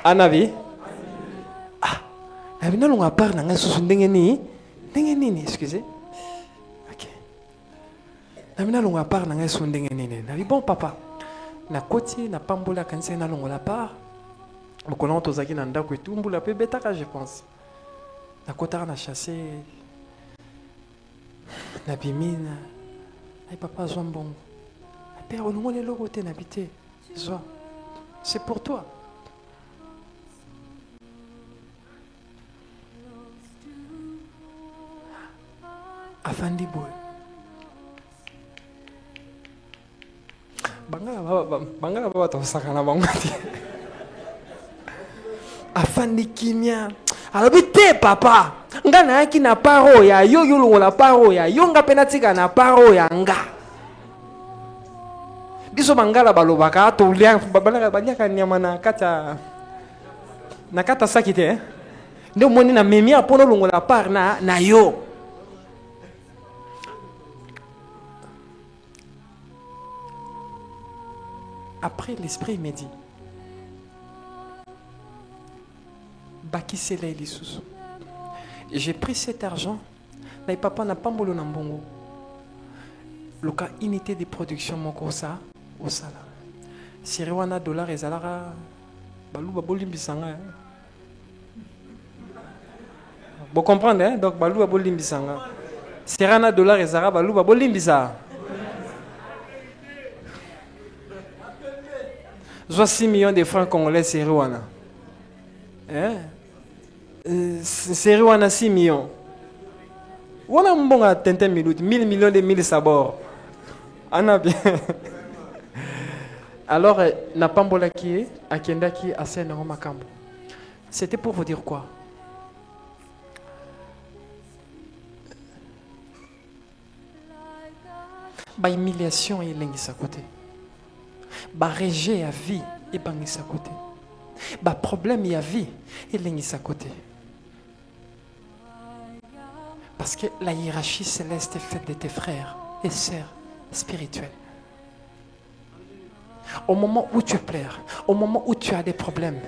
Anavi Abina longa part na ngai susu ndenge nini excusez. OK. Abina longa part na ngai susu ndenge nini. Na bon papa. Na koti na pambola kanisa na longa part. Mokolo tozaki na ndako et tout mbula pe betaka je pense. Na kota na chasser. Na bimina. Ay papa zwa mbongo. Père olongo le logo te nabité. Zwa. C'est pour toi. Afandi boy. Bangala baba tosaka na bango te. Afandi kimia. Alobi te papa. Nga na yaki na paro ya yo yolongo la paro ya yo nga penatika na paro ya nga. Biso bangala balobaka to lia baliaka nyama na kata sakite. Ndio moni na memia pono longo la par na yo. Après, l'esprit me dit, j'ai pris cet argent, mais papa n'a pas mbolo nambongo. Le cas unité de production, mon ça, au salaire. Si rewana dollar et zalara, balou baboli bisanga. Vous comprenez, hein? Donc balou baboli bisanga. Si rewana dollar et zara, balou baboli bisanga. Soit 6 millions de francs congolais, c'est Rwanda. C'est Rwanda 6 millions. On a un bon à 10 minutes, 1000 millions de 1000 sabords. On a bien. Alors, n'a pas mbola qui est, à Kenda qui est assez énorme. C'était pour vous dire quoi? Bah, humiliation et l'engis à côté. Bah rejet à vie et bangis à côté. Bah problème y a vie et l'engis à côté. Parce que la hiérarchie céleste est faite de tes frères et sœurs spirituels. Au moment où tu pleures, au moment où tu as des problèmes,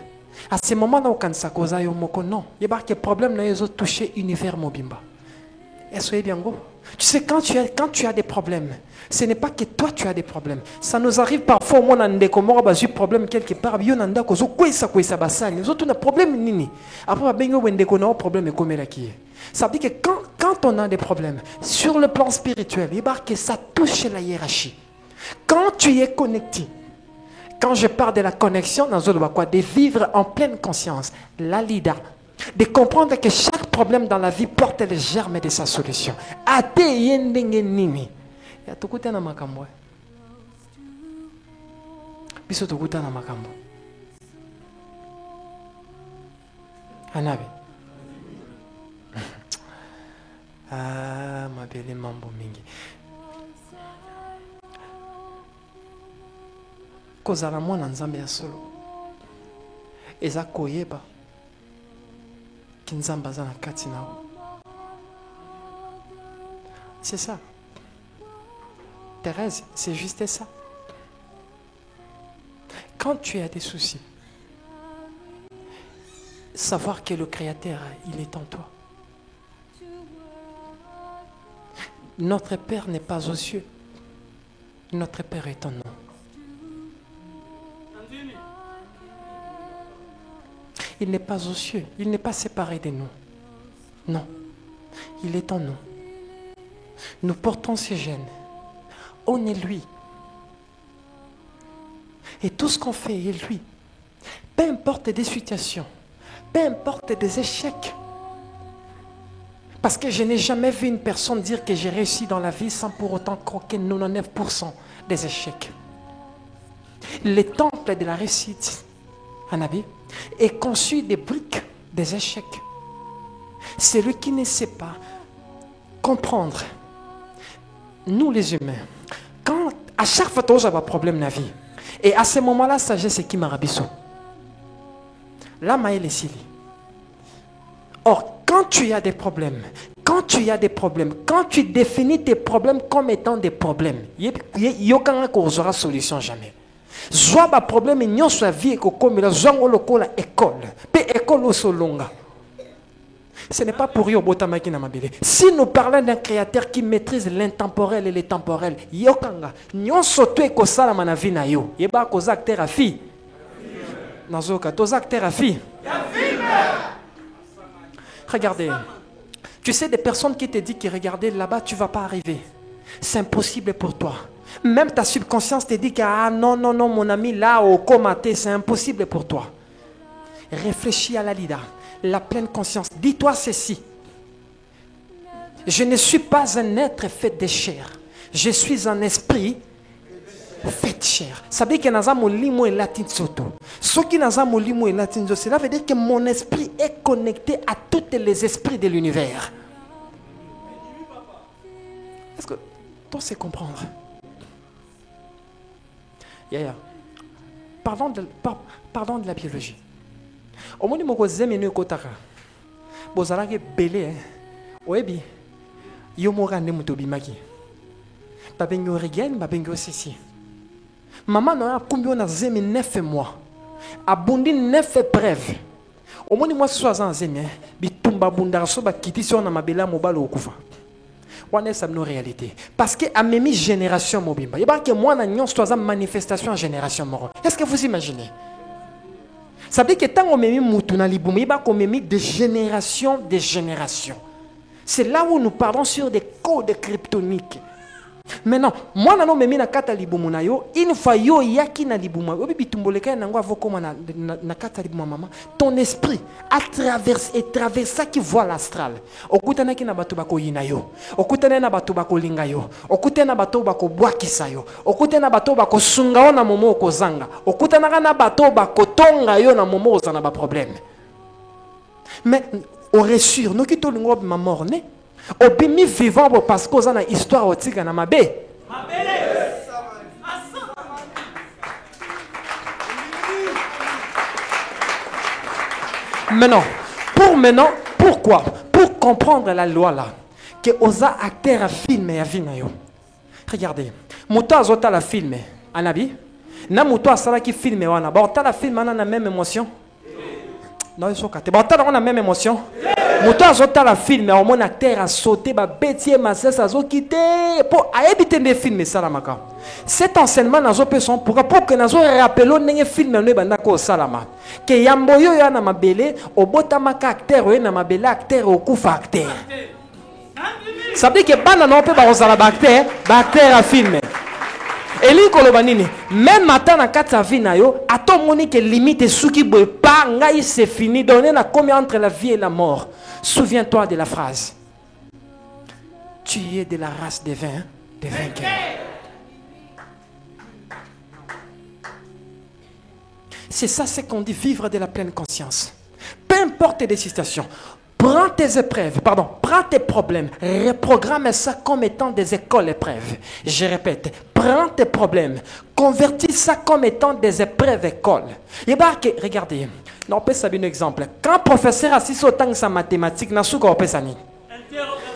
à ce moment-là où quand ça cause non, il y a des problèmes là ils ont touché l'univers mobimba. Est-ce que bien go? Tu sais, quand tu as des problèmes, ce n'est pas que toi tu as des problèmes. Ça nous arrive parfois au monde en décomore, bah, j'ai un problème quelque part, bien en d'accord, quoi ça bassan, nous autres on a problème nini. Après ben on décomore problème comme là qui est. Ça veut dire que quand on a des problèmes sur le plan spirituel, il que ça touche la hiérarchie. Quand tu es connecté, quand je parle de la connexion dans quoi, de vivre en pleine conscience, la lida. De comprendre que chaque problème dans la vie porte le germe de sa solution. Ate yendenge nini. Ya tukuta na makambo. Biso tukuta na makambo. Anabe. Ah, mabele mambo mingi. Kozala mwana nzambe ya solo. Eza koyeba. C'est ça. Thérèse, c'est juste ça. Quand tu as des soucis, savoir que le Créateur, il est en toi. Notre Père n'est pas aux cieux. Notre Père est en nous. Il n'est pas aux cieux. Il n'est pas séparé de nous. Non. Il est en nous. Nous portons ses gènes. On est lui. Et tout ce qu'on fait est lui. Peu importe des situations. Peu importe des échecs. Parce que je n'ai jamais vu une personne dire que j'ai réussi dans la vie sans pour autant croquer 99% des échecs. Le temple de la réussite, Anabi, est conçu des briques, des échecs. Celui qui ne sait pas comprendre, nous les humains, quand à chaque fois tu as un problème dans la vie, et à ce moment-là, sagesse qui m'a rabisso. Là, maïl est sili. Or, quand tu as des problèmes, quand tu définis tes problèmes comme étant des problèmes, il n'y a aucune solution jamais. Soit un problème, il y a une vie comme la école. Puis école au solonga. Ce n'est pas pour eux botamaki na mabele. Si nous parlons d'un créateur qui maîtrise l'intemporel et les temporels, yokanga, nyonso to ekosala na vie na yo. Yeba koza acteur afi. Nazoka toza acteur afi. Regardez. Tu sais des personnes qui te disent que regardez là-bas tu vas pas arriver. C'est impossible pour toi. Même ta subconscience te dit que ah non mon ami là au comaté, c'est impossible pour toi. Réfléchis à la Lida. La pleine conscience. Dis-toi ceci. Je ne suis pas un être fait de chair. Je suis un esprit fait de chair. Savez que naza molimo et latin soto. Ce qui naza molimo et latin soto, cela veut dire que mon esprit est connecté à tous les esprits de l'univers. Est-ce que toi c'est comprendre? Parlons de la biologie. Au moment où je suis venu à Kotaka, vous avez belé, oebi, yomoga ne mutobimaki. Babengo rigen, babengo sisi. Maman n'a combien on a zemi 9 mois. Abondi 9 épreuves. Au moment où moi suis en zemi, bitumba bundar soba kiti sur na mabela mobalo okufa. Wana c'est une réalité. Parce que à même génération mobimba. Il y a que moi na nyon soit manifestation en génération moro. Est-ce que vous imaginez? Ça veut dire que tant on met Moutuna Liboum, il va qu'on met de génération de génération. C'est là où nous parlons sur des codes kryptoniques. Maintenant, moi na no memi na kata libumu na yo, une fois yo yaki na libumu, obi bitumboleka na ngwa vokoma na kata libumu mama, ton esprit à travers ça qui voit l'astral. Okutana ki na bato bako yina yo, okutana na bato bako linga yo, okutana na bato bako bwakisa yo, okutana na bato bako sunga yo na momo okozanga, okutana na bato bako tonga yo na momo ozana ba problème. Mais au reçu, nous qui to lingo ma mort né. Obimi vivant parce que vous avez une histoire au tigre na mabe. Maintenant, pourquoi? Pour comprendre la loi là, que osa acteur a filmé à vinayo. Regardez, muto azota la filmé, anabi, na muto asala qui filmé wana, ba ota la filmé na même émotion. Non, ils sont quatre. Ba ota na même émotion. Moto azota la film, mon acteur a sauté, ba bêtier masse azo quitté pour éviter de filmer salamaka. Cet enseignement nazo person pour que nazo rappelo nenge film ne banda ko salama. Que yamboyo ya na mabele obota maka acteur o na mabele acteur o kufa acteur. Ça veut dire que bana non peut ba osala ba acteur a filmer. Eli kolobanini même matin na kata vie na yo ato moni que limite souki boy pa ngai c'est fini donner la combien entre la vie et la mort. Souviens-toi de la phrase. Tu es de la race des vainqueurs. C'est ça ce qu'on dit vivre de la pleine conscience. Peu importe les situations. Prends tes épreuves, prends tes problèmes, reprogramme ça comme étant des écoles épreuves. Je répète, prends tes problèmes, convertis ça comme étant des épreuves écoles. Et bah, regardez, on peut savoir un exemple. Quand le professeur assiste au temps de sa mathématique, on peut savoir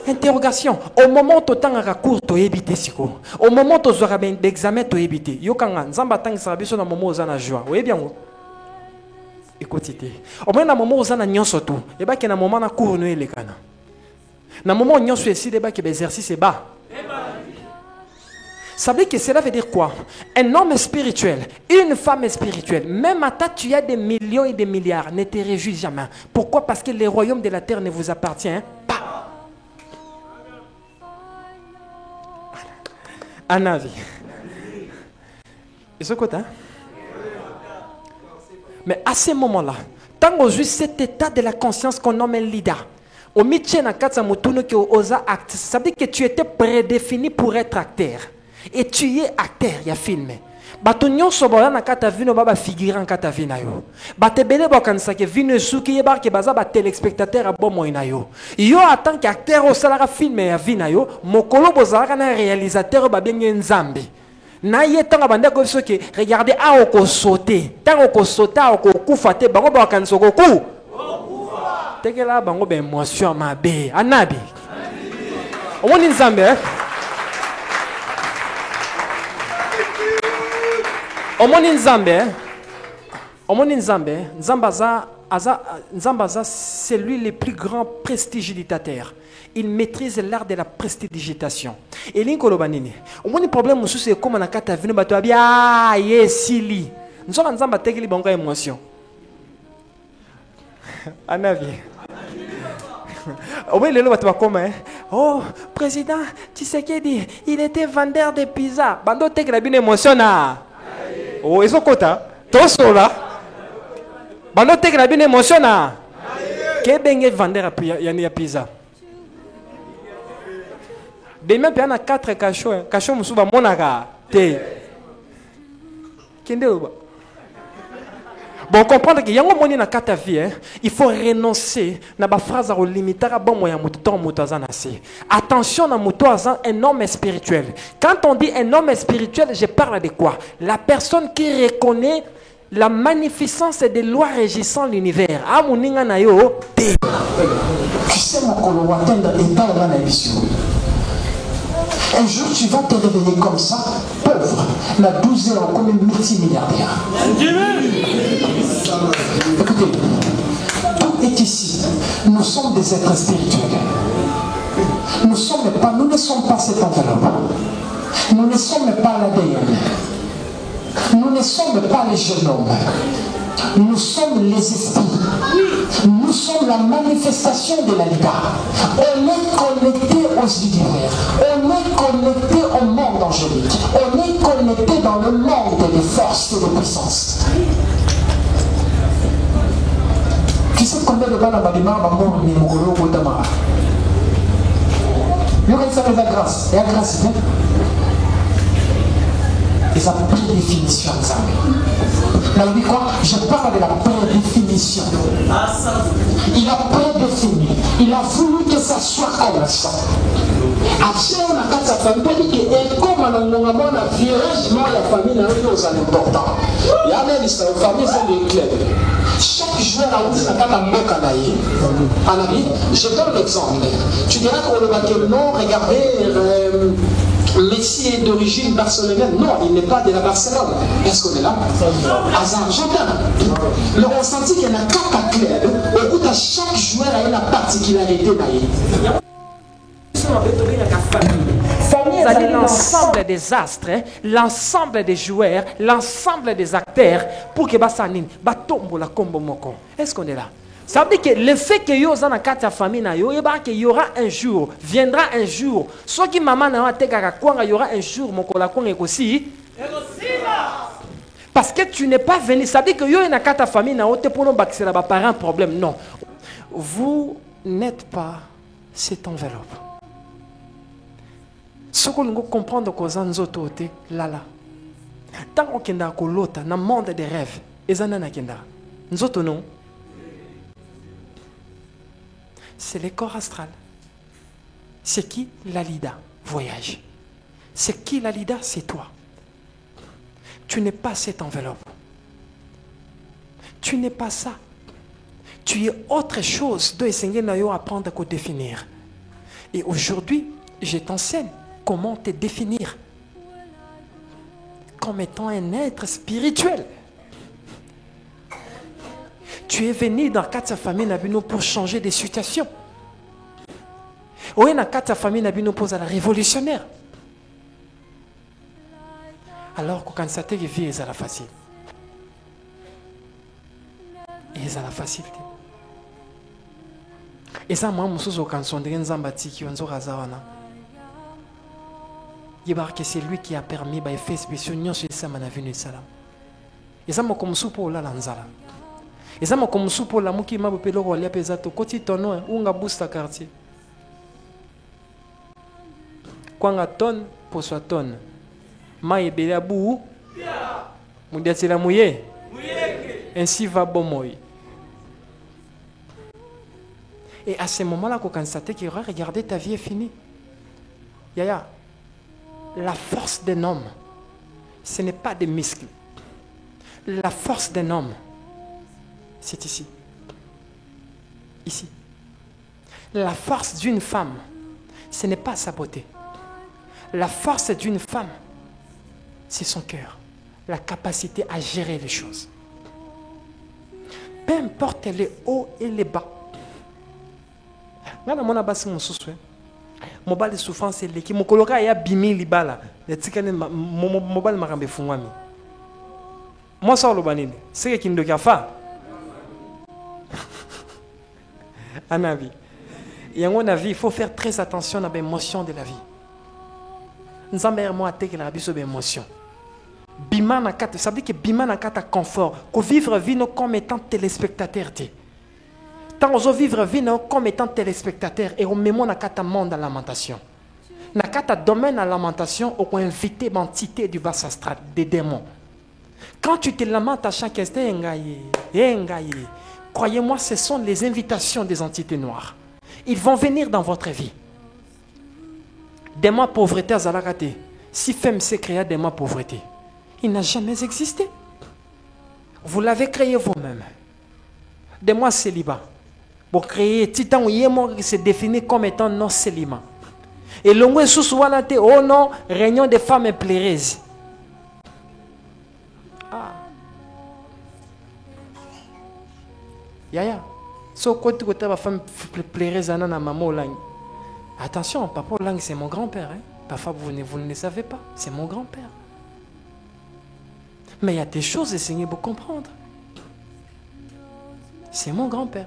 interrogation. Au moment où tu as un cours, tu as évité siko. Au moment où tu as un examen, tu as évité. Yokanga, nzamba tang sabiso na momo za na joie. Oui bien. Écoutez. Au moins na momo za na nyonso tu. Et ba ke na moment na cours no elekana. Na moment nyonso esi de ba ke exercice est bas. Savez que cela veut dire quoi? Un homme spirituel, une femme spirituelle, même à ta tu as des millions et des milliards, ne te réjouis jamais. Pourquoi? Parce que le royaume de la terre ne vous appartient pas. Anavi. Et ce côté, mais à ce moment-là, tant qu'on joue cet état de la conscience qu'on nomme l'ida, au métier na katsa mutuno qui osa acte, ça veut dire que tu étais prédéfini pour être acteur. Et tu es acteur, il y a filmé. Bato nyonso bola na kata vino baba figurant kata vina yo. Bate bele bokanisa ke vino suki yeba ke baza ba téléspectateur a bomo ina yo. Yo en tant qu'acteur au salara filmé ya vina yo, mokolo bozala na réalisateur ba benye nzambe. Na ye tanga banda ko biso ke regardez a oko sauter. Tango ko sauter oko kufa te bango ba kanisa ko ku. Okufa. Tekela bango be émotion mabe. Anabi. Omoni nzambe Omoni nzambe, nzambaza Nzambaza, c'est lui le plus grand prestidigitateur. Il maîtrise l'art de la prestidigitation. Et l'incolobanini. Au moins le problème c'est comme on a kata venu bato abia yesili. Nous sommes Nzamba tekeli bango émotion. Anavi. Oh, président, tu sais qu'il dit, il était vendeur de pizza. Bando tek la bien émotion na. Oh, ils ont quota. Toso là. Bando tek la bien émotion na. Que bengue vendeur ya pizza. Demain puis on a 4 cachos, cachos musuba monaka. Te. Kende oba. Bon, comprendre que yango moni na kata vie, il faut renoncer na ba phrase à limiter à bon moyen muto mutazana si. Attention na mutoazan un homme spirituel. Quand on dit un homme spirituel, je parle de quoi? La personne qui reconnaît la magnificence des lois régissant l'univers. Amuninga na yo te. Tu sais mon kolo watenda état dans la mission. Un jour, tu vas te réveiller comme ça, pauvre, la 12 heures comme un multimilliardaire. Écoutez, tout est ici. Nous sommes des êtres spirituels. Nous ne sommes pas cette enveloppe. Nous ne sommes pas l'ADN. Nous ne sommes pas les génomes. Nous sommes les esprits. Nous sommes la manifestation de la Liga. On est connecté aux univers. On est connecté au monde angélique. On est connecté dans le monde des forces et des puissances. Tu sais combien de balles à Badimar va mourir ni Mokolo ou Tamara? Il y a ça la grâce. Et la grâce, c'est bien. Et ça prédéfinition de ça. Mais quoi? Je parle de la prédéfinition. Il a prédéfini. Il a voulu que ça soit comme ça. Après, on a quand sa famille, pas dit que comme on a un virage, la famille n'a rien aux important. Il y a même des familles, c'est des clubs. Chaque joueur a aussi un mokanaï. Je donne l'exemple. Tu diras qu'on va dire non, regardez. Messi est d'origine barcelonaise. Non, il n'est pas de la Barcelone. Est-ce qu'on est là? Argentin. Le ressenti qu'il y en a 4 clubs. Au bout de chaque joueur a une particularité. C'est l'ensemble des astres, l'ensemble des joueurs, l'ensemble des acteurs pour que Bassanin batombo la combo moko. Est-ce qu'on est là? Ça veut dire que le fait que yo zana kata famille na yo, qu'il y aura un jour, viendra un jour. Soit qui maman na te kwanga, il y aura un jour moko la kwanga aussi. Parce que tu n'es pas venu. Ça veut dire que yo na kata famille na te pour nos bakisera ba parents problème. Non. Vous n'êtes pas cette enveloppe. Ce que nous comprenons que nous là là. Tant qu'on a kolota dans le monde des rêves, et ça n'a kenda. Nous autres non. C'est le corps astral. C'est qui? Lalida. Voyage. C'est qui Lalida? C'est toi. Tu n'es pas cette enveloppe. Tu n'es pas ça. Tu es autre chose de Seigneur apprendre à définir. Et aujourd'hui, je t'enseigne comment te définir comme étant un être spirituel. Tu es venu dans quatre familles Nabino pour changer des situations. Oui, dans quatre familles Nabino pose à la révolutionnaire. Alors que quand ça te vit, c'est la facile. Et c'est la facilité. Et ça, moi, je suis quand on dit Nzambati, on que c'est lui qui a permis de faire spécial sur ça m'a vu de salam. Et ça m'a comme soupe là lanzala. Et ça m'a comme soupe là muki m'a bopé le roi lia pesato koti tono unga booster quartier. Kwanga tonne pour soit tonne. Ma ebele abou. Mundiati la mouillé. Ainsi va bon moi. Et à ce moment-là, quand on constate qu'il aura regardé ta vie est finie. Yaya. La force d'un homme, ce n'est pas des muscles. La force d'un homme, c'est ici. Ici. La force d'une femme, ce n'est pas sa beauté. La force d'une femme, c'est son cœur. La capacité à gérer les choses. Peu importe les hauts et les bas. Ngana mona basi mususwe. Mobile souffrance c'est qui mon coloca ya bimi libala. Le tikane mobile makambe fungwami. Moi ça lo banini. C'est qui ndoka fa. Anavi. Et en la vie, il faut faire très attention à l'émotion de la vie. Nous avons que la vie sur l'émotion. Ça veut dire que bima na kata confort, que vivre vie comme étant téléspectateur. Tant on vivre vie comme étant téléspectateur et on met mon kata monde à lamentation. Na kata domaine à lamentation, on invite l'entité du bas astral, des démons. Quand tu te lamentes à chaque instant, croyez-moi, ce sont les invitations des entités noires. Ils vont venir dans votre vie. Des mois pauvreté à Zalakate. Si femme s'est créé des mois pauvreté, il n'a jamais existé. Vous l'avez créé vous-même. Des mois célibat. Pour créer Titan Yémo qui se définit comme étant non célibat. Et l'ongwe sous-souanate, oh non, réunion des femmes plairaises. Ah. Yaya. So côté la femme plairait à maman langue. Attention, papa langue c'est mon grand-père. Hein? Parfois vous ne le savez pas, c'est mon grand-père. Mais il y a des choses, essayez de comprendre. C'est mon grand-père.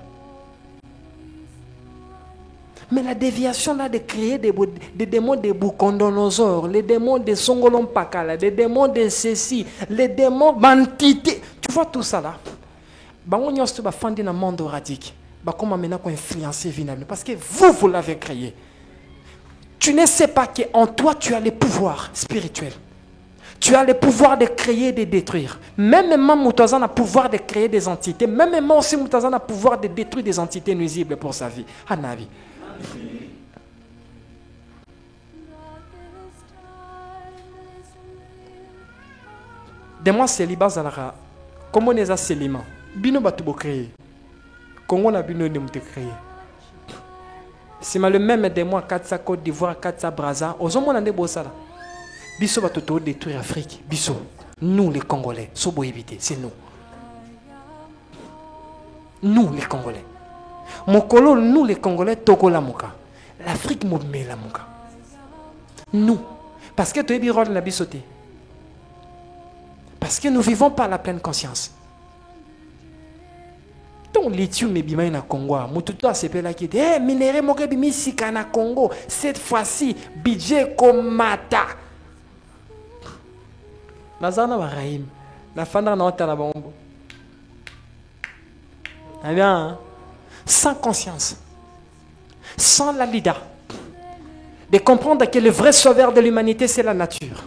Mais la déviation là de créer des démons de Boucondonosor, les démons de Songolon Pakala, les démons de ceci, les démons d'entité. Tu vois tout ça là? On y a dans le monde radique. Comment maintenant qu'on influencer finalement? Parce que vous l'avez créé. Tu ne sais pas qu'en toi tu as le pouvoir spirituel. Tu as le pouvoir de créer et de détruire. Même Moutazan a le pouvoir de créer des entités. Même aussi Moutazan a le pouvoir de détruire des entités nuisibles pour sa vie. Hanavi. De moi c'est libazalara. Comment on est à Célima? Bino batubo créé. Congo na bino ne mute créé. C'est le même de moi 400 Côte d'Ivoire, 400 Brazza. Ozomon ande bosala. Biso batuto détruire l'Afrique. Biso. Nous les Congolais. Sobo éviter. C'est nous. Nous les Congolais. Mokolo nous les Congolais Togo la muka. L'Afrique mo me la muka. Nous. Parce que tu es birol la bisoté. Parce que nous vivons par la pleine conscience. Ton lithium est bien na Congo. Mututo c'est là qui dit eh minéraux mo ke bimi sika na Congo. Cette fois-ci budget comme mata. Nazana ba Rahim. Na fanda na otala bombo. Ah bien. Hein? Sans conscience. Sans la lida. De comprendre que le vrai sauveur de l'humanité c'est la nature.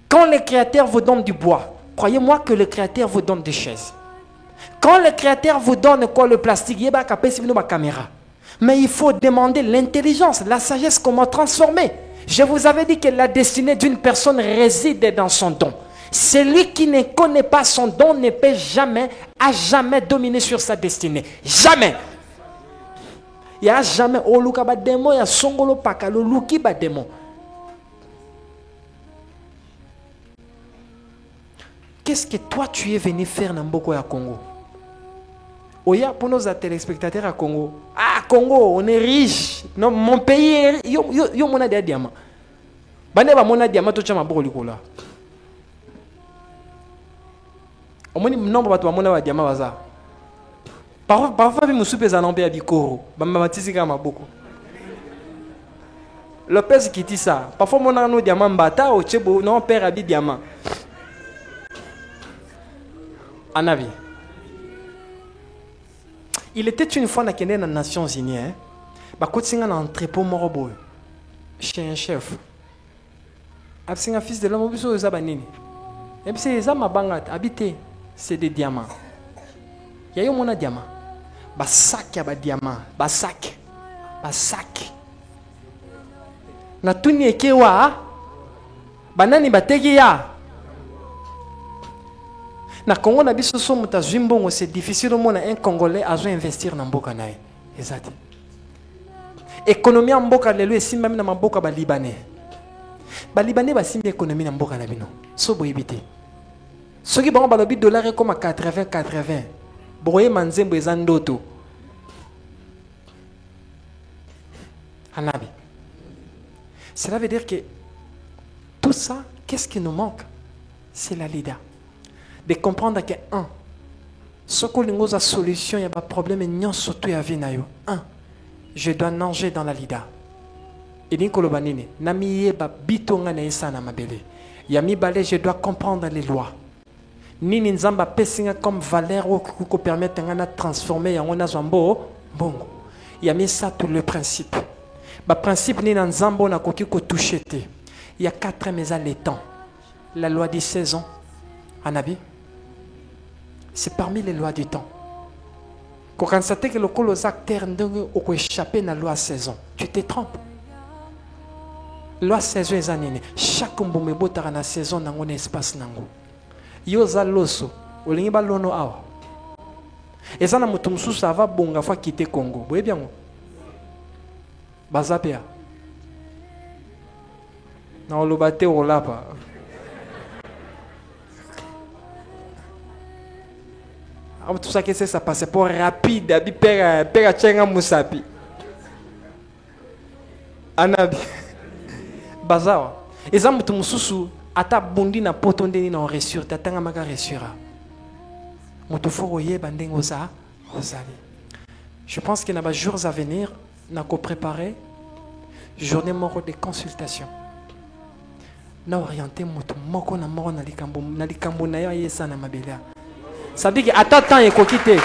Quand le Créateur vous donne du bois, croyez-moi que le Créateur vous donne des chaises. Quand le Créateur vous donne quoi, le plastique, il y a ma caméra. Mais il faut demander l'intelligence, la sagesse, comment transformer. Je vous avais dit que la destinée d'une personne réside dans son don. Celui qui ne connaît pas son don ne peut jamais, à jamais dominer sur sa destinée. Jamais. Il n'y a jamais. Oh, Luka ba démon, il y a Songolo Pakalo, Luki ba démon. Qu'est-ce que toi tu es venu faire dans Mboko ya Congo? Oya pour nos téléspectateurs à Congo. Ah Congo, on est riche. Non, mon pays est yo mona des diamants. Bane ba mona diamant to chama boko likola. Omoni nombre bato ba mona ba diamant baza. Parfois bi musupe za nombe ya bikoro. Bamba matisi kama boko. Lopez qui dit ça. Parfois mona no diamant bata o chebo non père abi diamant. Anavi. Il était une fois dans les Nations Unies. Il y a un entrepôt morobo chez un chef. Il y a un fils de l'homme qui est banini. Et puis c'est habité, c'est des diamants. Il y a un diamant. Il y a un sac de diamants. Il y a un sac. Il y a un sac. Na Congo na biso so muta zimbongo c'est difficile mona un Congolais a besoin investir na mboka nae. Exact. Économie en mboka lelo esimba na mboka ba Libanais. Ba Libanais ba simba économie na mboka na bino. So boyebité. Ceux qui bango ba lobi dollar comme à 80. Boye manzembo ezandoto. Anabi. Cela veut dire que tout ça, qu'est-ce qui nous manque? C'est la lida. De comprendre que, un, ce que nous avons solution, il y a un problème, et surtout, un, je dois nager dans la lida. Et dit que le namiye ba bitonga na esa na mabele. Yami balé, je dois comprendre les lois. Nini nzamba pesinga comme valeur qui permettre de transformer en on a zambo bongo. Yami ça tout le principe. Le principe ni nzambo na koki ko toucher te. Il y a 4 mais à l'étang. La loi des saisons. Anabi. C'est parmi les lois du temps. Quand on constate que le col aux acteurs ont échappé dans la loi saison, tu te trompes. Loi saison est année. Chaque mbomebo tara na saison nango na espace nango. Yoza loso, olingi ba lono awa. Ezana mutu mususu ava bonga fa quitter Congo. Boye bien. Bazapia. Na olobate olapa. Tout ça que c'est ça passeport rapide, abi père chenga musapi. Anabi. Bazawa. Eza mutu mususu ata bondi na potonde ni na resure tatanga maka resura. Mutu fo yeba ndengo za ozali. Je pense qu'il y a des jours à venir, n'a qu'à préparer journée moro de consultation. Na orienté mutu moko na moro na likambo na yo yesa na mabela. Ça veut dire que attends et quitter.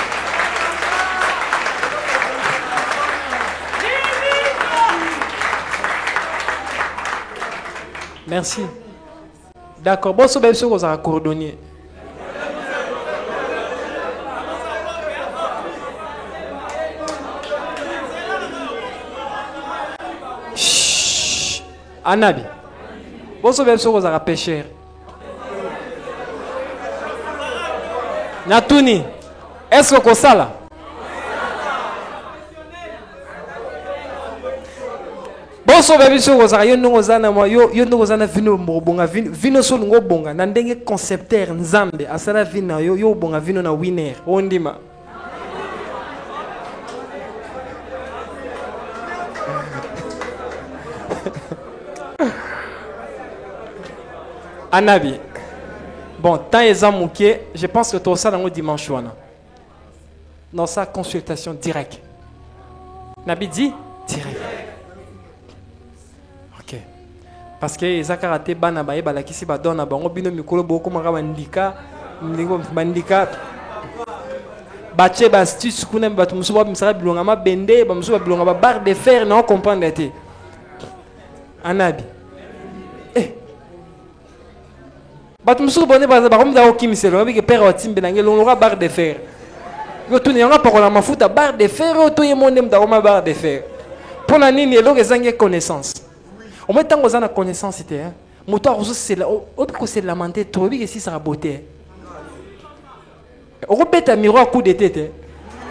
Merci. D'accord. Bon, c'est ce que vous avez coordonné. Chut. Anabi. Bon, c'est ce que vous avez pêché. Natuni, est-ce que ça là? Bon, so baby so goza yo ngozana mo yo ngozana vino bonga vino so ngo bonga na ndenge concepteur nzambe asala vino yo bonga vino na winner ondima. Anabi. Bon, tant et je pense que tout ça dans le dimanche. Dans sa consultation directe. Nabi dit direct. Ok. Parce que les akaraté bana ba eba la kisi ba dona ba ngobino mikolo boko maka bandika bandika bache ba astuce kuna ba tumuso ba misara bilonga ma bende ba muso ba bilonga ba barre de fer na comprendre té. Anabi. Bat musu bonne ba comme da okimiselo avec père otimbe na ngelo ngora barre de fer. Yo tuni nga parola mafuta barre de fer o to yemonde mda ma barre de fer. Pour la nini elo ezange connaissance. Au moins tant ozana connaissance c'était hein. Moto aruso c'est la o ko c'est lamenté trop bi que si ça beauté. O repeta miroir coup de tête.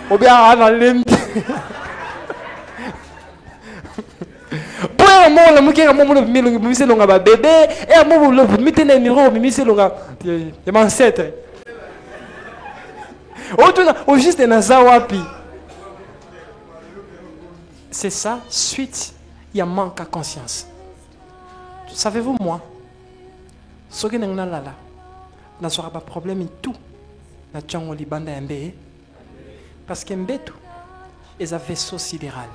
O bien na lembi. Pour un moment, le mouké a moment le misé longa ba bébé et un moment le mité na miro misé longa de ancêtre. Au juste na zawapi. C'est ça, suite, il y a manque à conscience. Savez-vous moi, ce que nous là n'a sera pas problème en tout. Na tchango libanda mbe parce que mbetu est un vaisseau sidéral.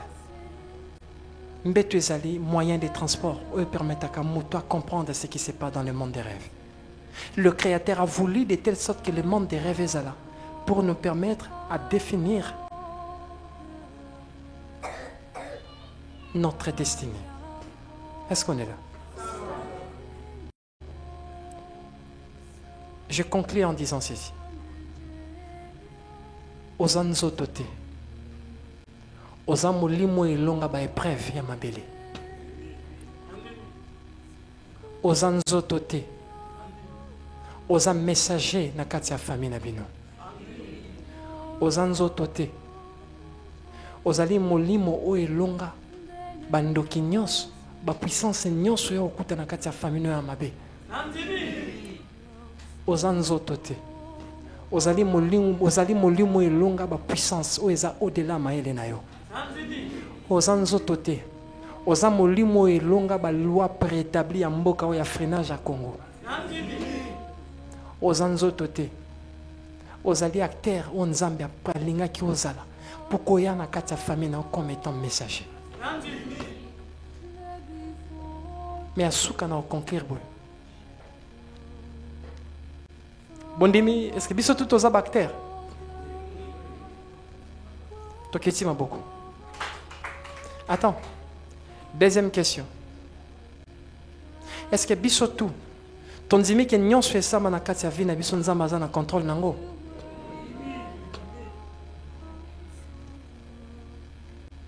Mbetu ezali moyen de transport eux permettent à Kamuto comprendre ce qui se passe dans le monde des rêves. Le Créateur a voulu de telle sorte que le monde des rêves est là pour nous permettre à définir notre destinée. Est-ce qu'on est là? Je conclue en disant ceci. Aux anzotote. Oza molimo elonga ba épreuve ya mabele. Oza nzoto te. Oza messager na kati ya famille na bino. Oza nzoto te. Ozali molimo o elonga bandoki nyonso ba puissance nyonso ya okuta na kati ya famille ya mabe. Oza nzoto te. ozali molimo elonga ba puissance oyo eza au-delà mayele na yo. Oza nzoto te. Oza molimo elonga ba loi préétablie ya mboka oyo ya freinage à Congo. Oza nzoto te. Ozali acteur o nzambe alingaki ozala pour koya na kati ya famille na comme étant messager. Mais asuka na conquérir boy. Bondimi, est-ce que biso tout oza acteur? Toketi maboko. Attends. Deuxième question. Est-ce que biso tout ton dimi que nyon fait ça na kati ya vie na biso nzamba za na contrôle nango?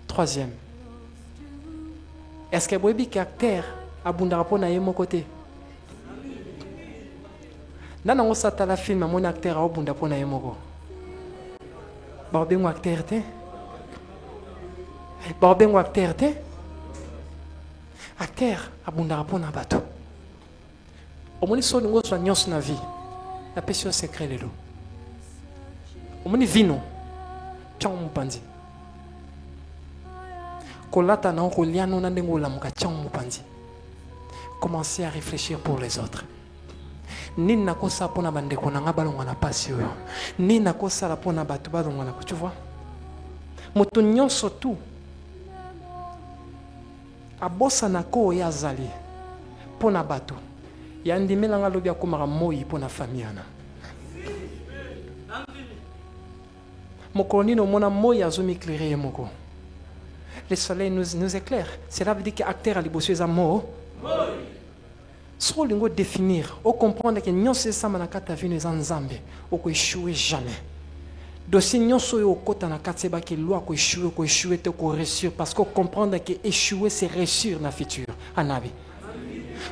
Troisième. Est-ce que boyebi ki acteur abundaka mpo na ye moko te? Nana ngo satala film amoni acteur abunda mpo na ye moko. Babengo acteur te? Babengo acteur te? Acteur abundaka mpo na bato. Omoni so lingo so nyonso na vie. Na pesi yo secret lelo. Omoni vino. Tchang mupandi. Kolata na okoliano na ndengo lamuka tchang mupandi. Commencez à réfléchir pour les autres. Ni nakosa pona bandeko na nga balonga na pasi oyo. Ni nakosa la pona bato balonga na, tu vois? Moto nyonso tu. Abosa na ko ya zali. Pona bato. Ya ndimela nga lobi akomaka moi pona famille. Mokoni no mona moi azomi éclairer moko. Le soleil nous éclaire. Cela veut dire que acteur a liboso eza mo. Soit lingo définir, ou comprendre que nyon se sama na kata vino eza nzambe, ou ko échouer jamais. Dossier nyon so yo kota na kata ba ke loi ko échouer te ko réussir parce que comprendre que échouer c'est réussir na futur. Anabi.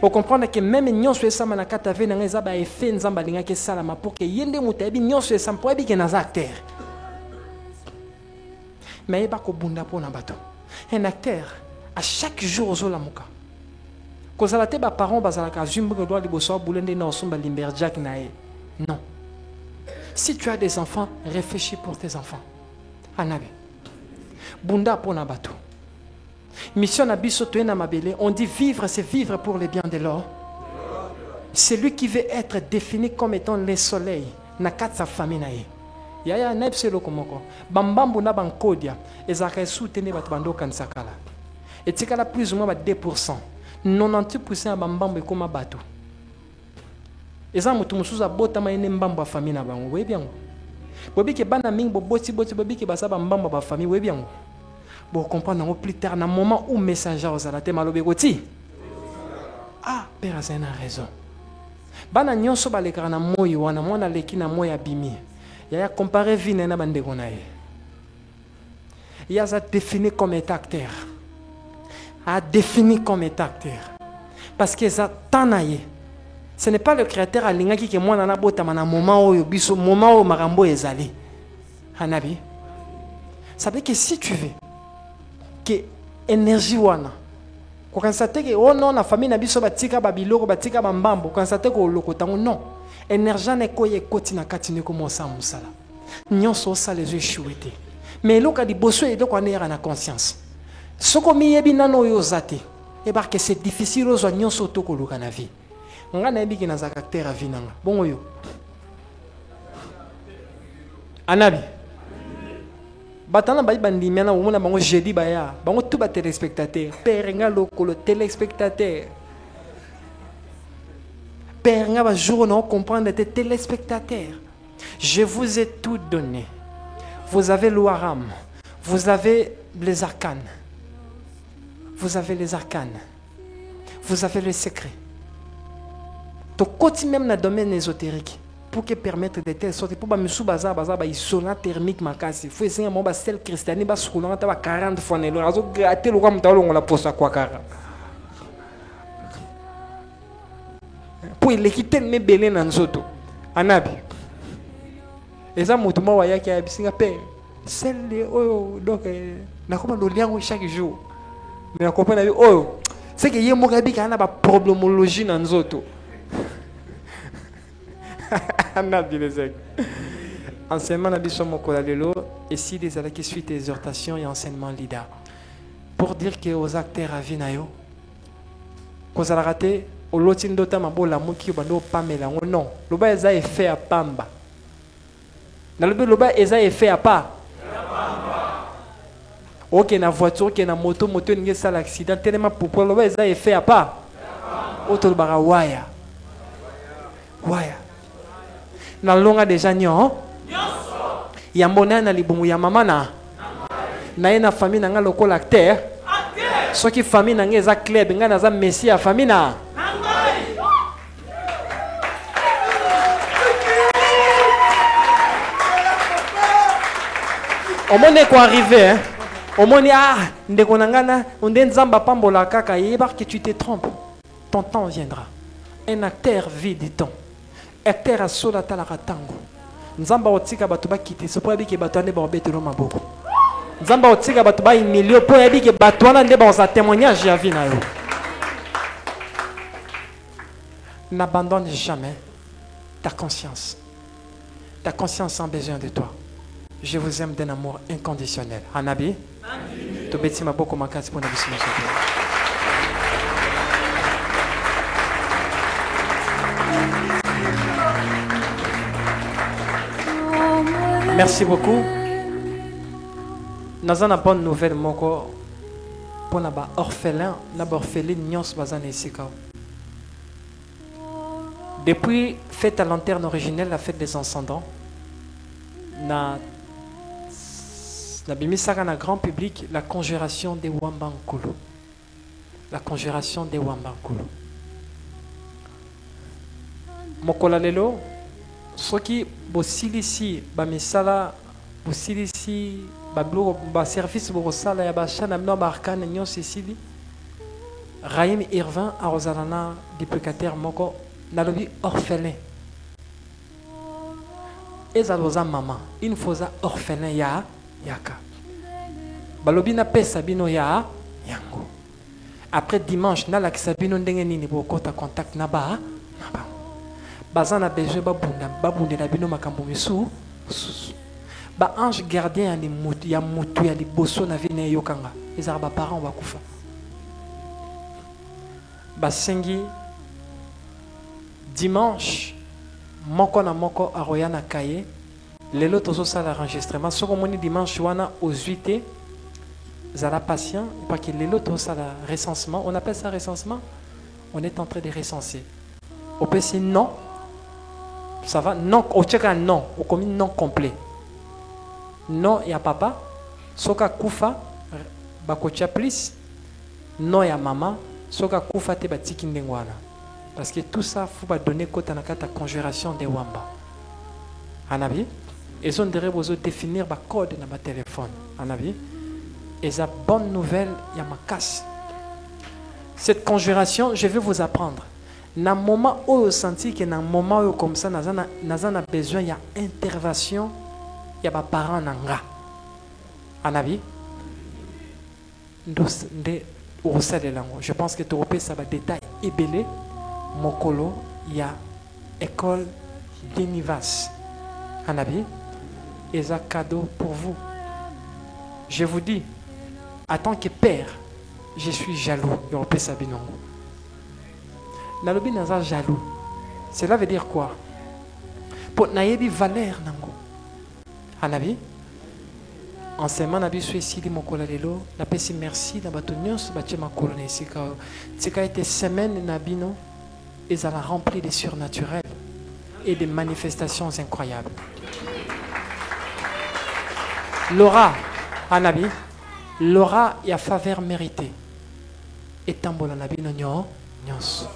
Ou comprendre que même nyon so sama na kata vino na eza ba effet nzamba linga ke salama pour que yende mutabi nyon so sama pour bi ke na acteur. Mais ba ko bunda pona bato. Un acteur à chaque jour zo la muka. Kozala te ba parents bazala ka zumbu doit liboso boulende na osomba limberjack nae. Non. Si tu as des enfants, réfléchis pour tes enfants. Anabe. Bunda pona bato. Mission na biso to na mabele, on dit vivre c'est vivre pour les biens de l'or. Celui qui veut être défini comme étant le soleil na kat sa famille nae. Yaya nepselo komoko. Bambambu na bankodia ezaka soutene bato bando kansakala. Et tikala plus ou moins 2%. 98% ya bambambo ekoma bato. Eza mutu mususu abotama ene mbambo ya famille na bango. Webi yango. Bobi ke bana mingi boboti bobi ke basa bambambo ba famille webi yango. Bo comprendre ngo plus tard na moment où messager ozala te malobe koti. Ah, père azana raison. Bana nyonso balekara na moyo wana mwana leki na moyo abimi. Yaya comparer vie na bandeko na ye. Yaza défini comme état acteur. A défini comme état acteur. Parce que ça tanaye. Ce n'est pas le créateur à l'ingaki qui moi na bota mana moment oyo biso moment où marambo ezali. Hanabi. Ça veut dire que si tu veux que énergie wana ko kansate que oh non na famille na biso batika babiloko batika bambambo kansate ko lokotango non. Énergie ne koye koti na katine ko mosa musala. Nyonso ça les yeux chouetés. Mais loka di bosso et donc on est na conscience. Soko miyebi nano yo zate. Eba que c'est difficile aux oignons soto ko luka na vie. Nga na yebi ki na za caractère a vie nanga. Bon yo. Anabi. Batana ba bandi mena wo na bango jeudi ba ya. Bango tout ba téléspectateur. Père nga lokolo téléspectateur. Père nga ba jour non comprendre des téléspectateurs. Je vous ai tout donné. Vous avez l'Ouaram. Vous avez les arcanes. Vous avez les arcanes. Vous avez les secrets. Tu continues même dans le domaine ésotérique pour que permettre de telles sortes. Pour que tu baza isolant thermique makasi. Il faut essayer de faire sel christianisme bas roulant 40 fois ne lo azo gratter le roi on la posa quoi kara. Pour il quitter me belé na nzoto. Anabi. Eza mutuma wa yaki ya bisinga pe. Sel oyo donc na koma lo liango chaque jour. Mais on comprend oh c'est que yé mokabi kana ba problémologie na nzoto. Anabi les enseignement na biso mokola lelo et si des ala qui suite exhortation et enseignement leader pour dire que aux acteurs à vinayo kozala raté au loti ndota mabola muki bando pamela non loba eza effet à pamba na loba eza effet à pas ok na voiture ok na moto ninge sala accident tellement pour loba eza effet à pas auto bara waya na longa déjà nyo ya mbona na libumu ya mama na ye na famille na nga lokola acteur soki famille na nga eza club nga naza messi ya famille na omone ko arrivé hein omone ndeko na nga na onde nzamba pambola kaka yeba que tu te trompes ton temps viendra un acteur vit du temps acteur asola talaka tango nzamba otika bato bakite so po yebike bato ane baobetelo maboko nzamba otika bato ba humilio po yebike bato wana nde baoza témoignage ya vie na yo. N'abandonne jamais ta conscience. Ta conscience a besoin de toi. Je vous aime d'un amour inconditionnel. Anabi tobeti maboko makasi po na biso nyonso. Merci beaucoup. Nous avons une bonne nouvelle pour les orphelins, les orphelines nyons bazan ici. Depuis fête à lanterne originelle, la fête des encendants, na bimisaka na grand public la conjuration des Wambankulu. La conjuration des Wambankulu. Mokola lelo soki bosilisi bamisala bosilisi bablo ba service borosala ya bashana mno barkane nyonso esili Raïm Irvin a Rosalana duplicataire moko nalobi orphelin ezaloza mama une fois orphelin ya yaka balobi na pesa bino ya yango après dimanche na la kisabino ndenge nini bokota contact na ba bazana besoin babundela bino makambo misu ba ange gardien ya mutu ya liboso na vie na yokanga ezala ba parents bakufa basengi dimanche moko na moko aroya na kaye lelo tozo sala enregistrement soko moni dimanche wana aux 8 zala patient parce que lelo tozo sala recensement, on appelle ça recensement, on est en train de recenser au PC non ça va non au check un non au commis non complet non ya papa soka kufa bakocha plus non ya maman soka kufa te batiki ndengwana parce que tout ça faut pas donner kota na kata conjuration des wamba anabi et on devrait vous définir ba code na ba téléphone anabi et ça bonne nouvelle ya makas cette conjuration je vais vous apprendre na moment où vous sentez que na moment où comme ça nazana besoin ya intervention ya ba parents nanga anabi nde je pense que tu repères ça va détail ebele mokolo ya école d'Univas anabi et un cadeau pour vous. Je vous dis en tant que père je suis jaloux de repères ça binongo nalobi naza jaloux cela veut dire quoi pour nayebi valeur nango anabi enseignement na biso esili mokola lelo napesi merci na bato nyonso batie makolo na esika tika ete semaine na bino ezala rempli de surnaturel et de manifestations incroyables. L'aura anabi l'aura ya faveur méritée etambola na bino nyonso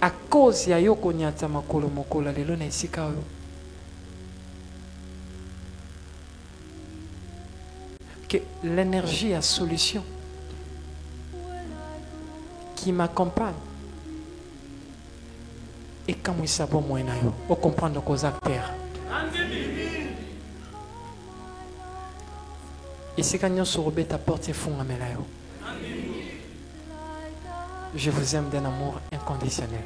à cause ya yoko nyata makolo mokola lelo na esika oyo que l'énergie à solution qui m'accompagne et quand il s'abonne moi nayo au comprendre qu'aux acteurs et c'est quand nous sorobé ta porte et fond à melayo je vous aime d'un amour inconditionnel.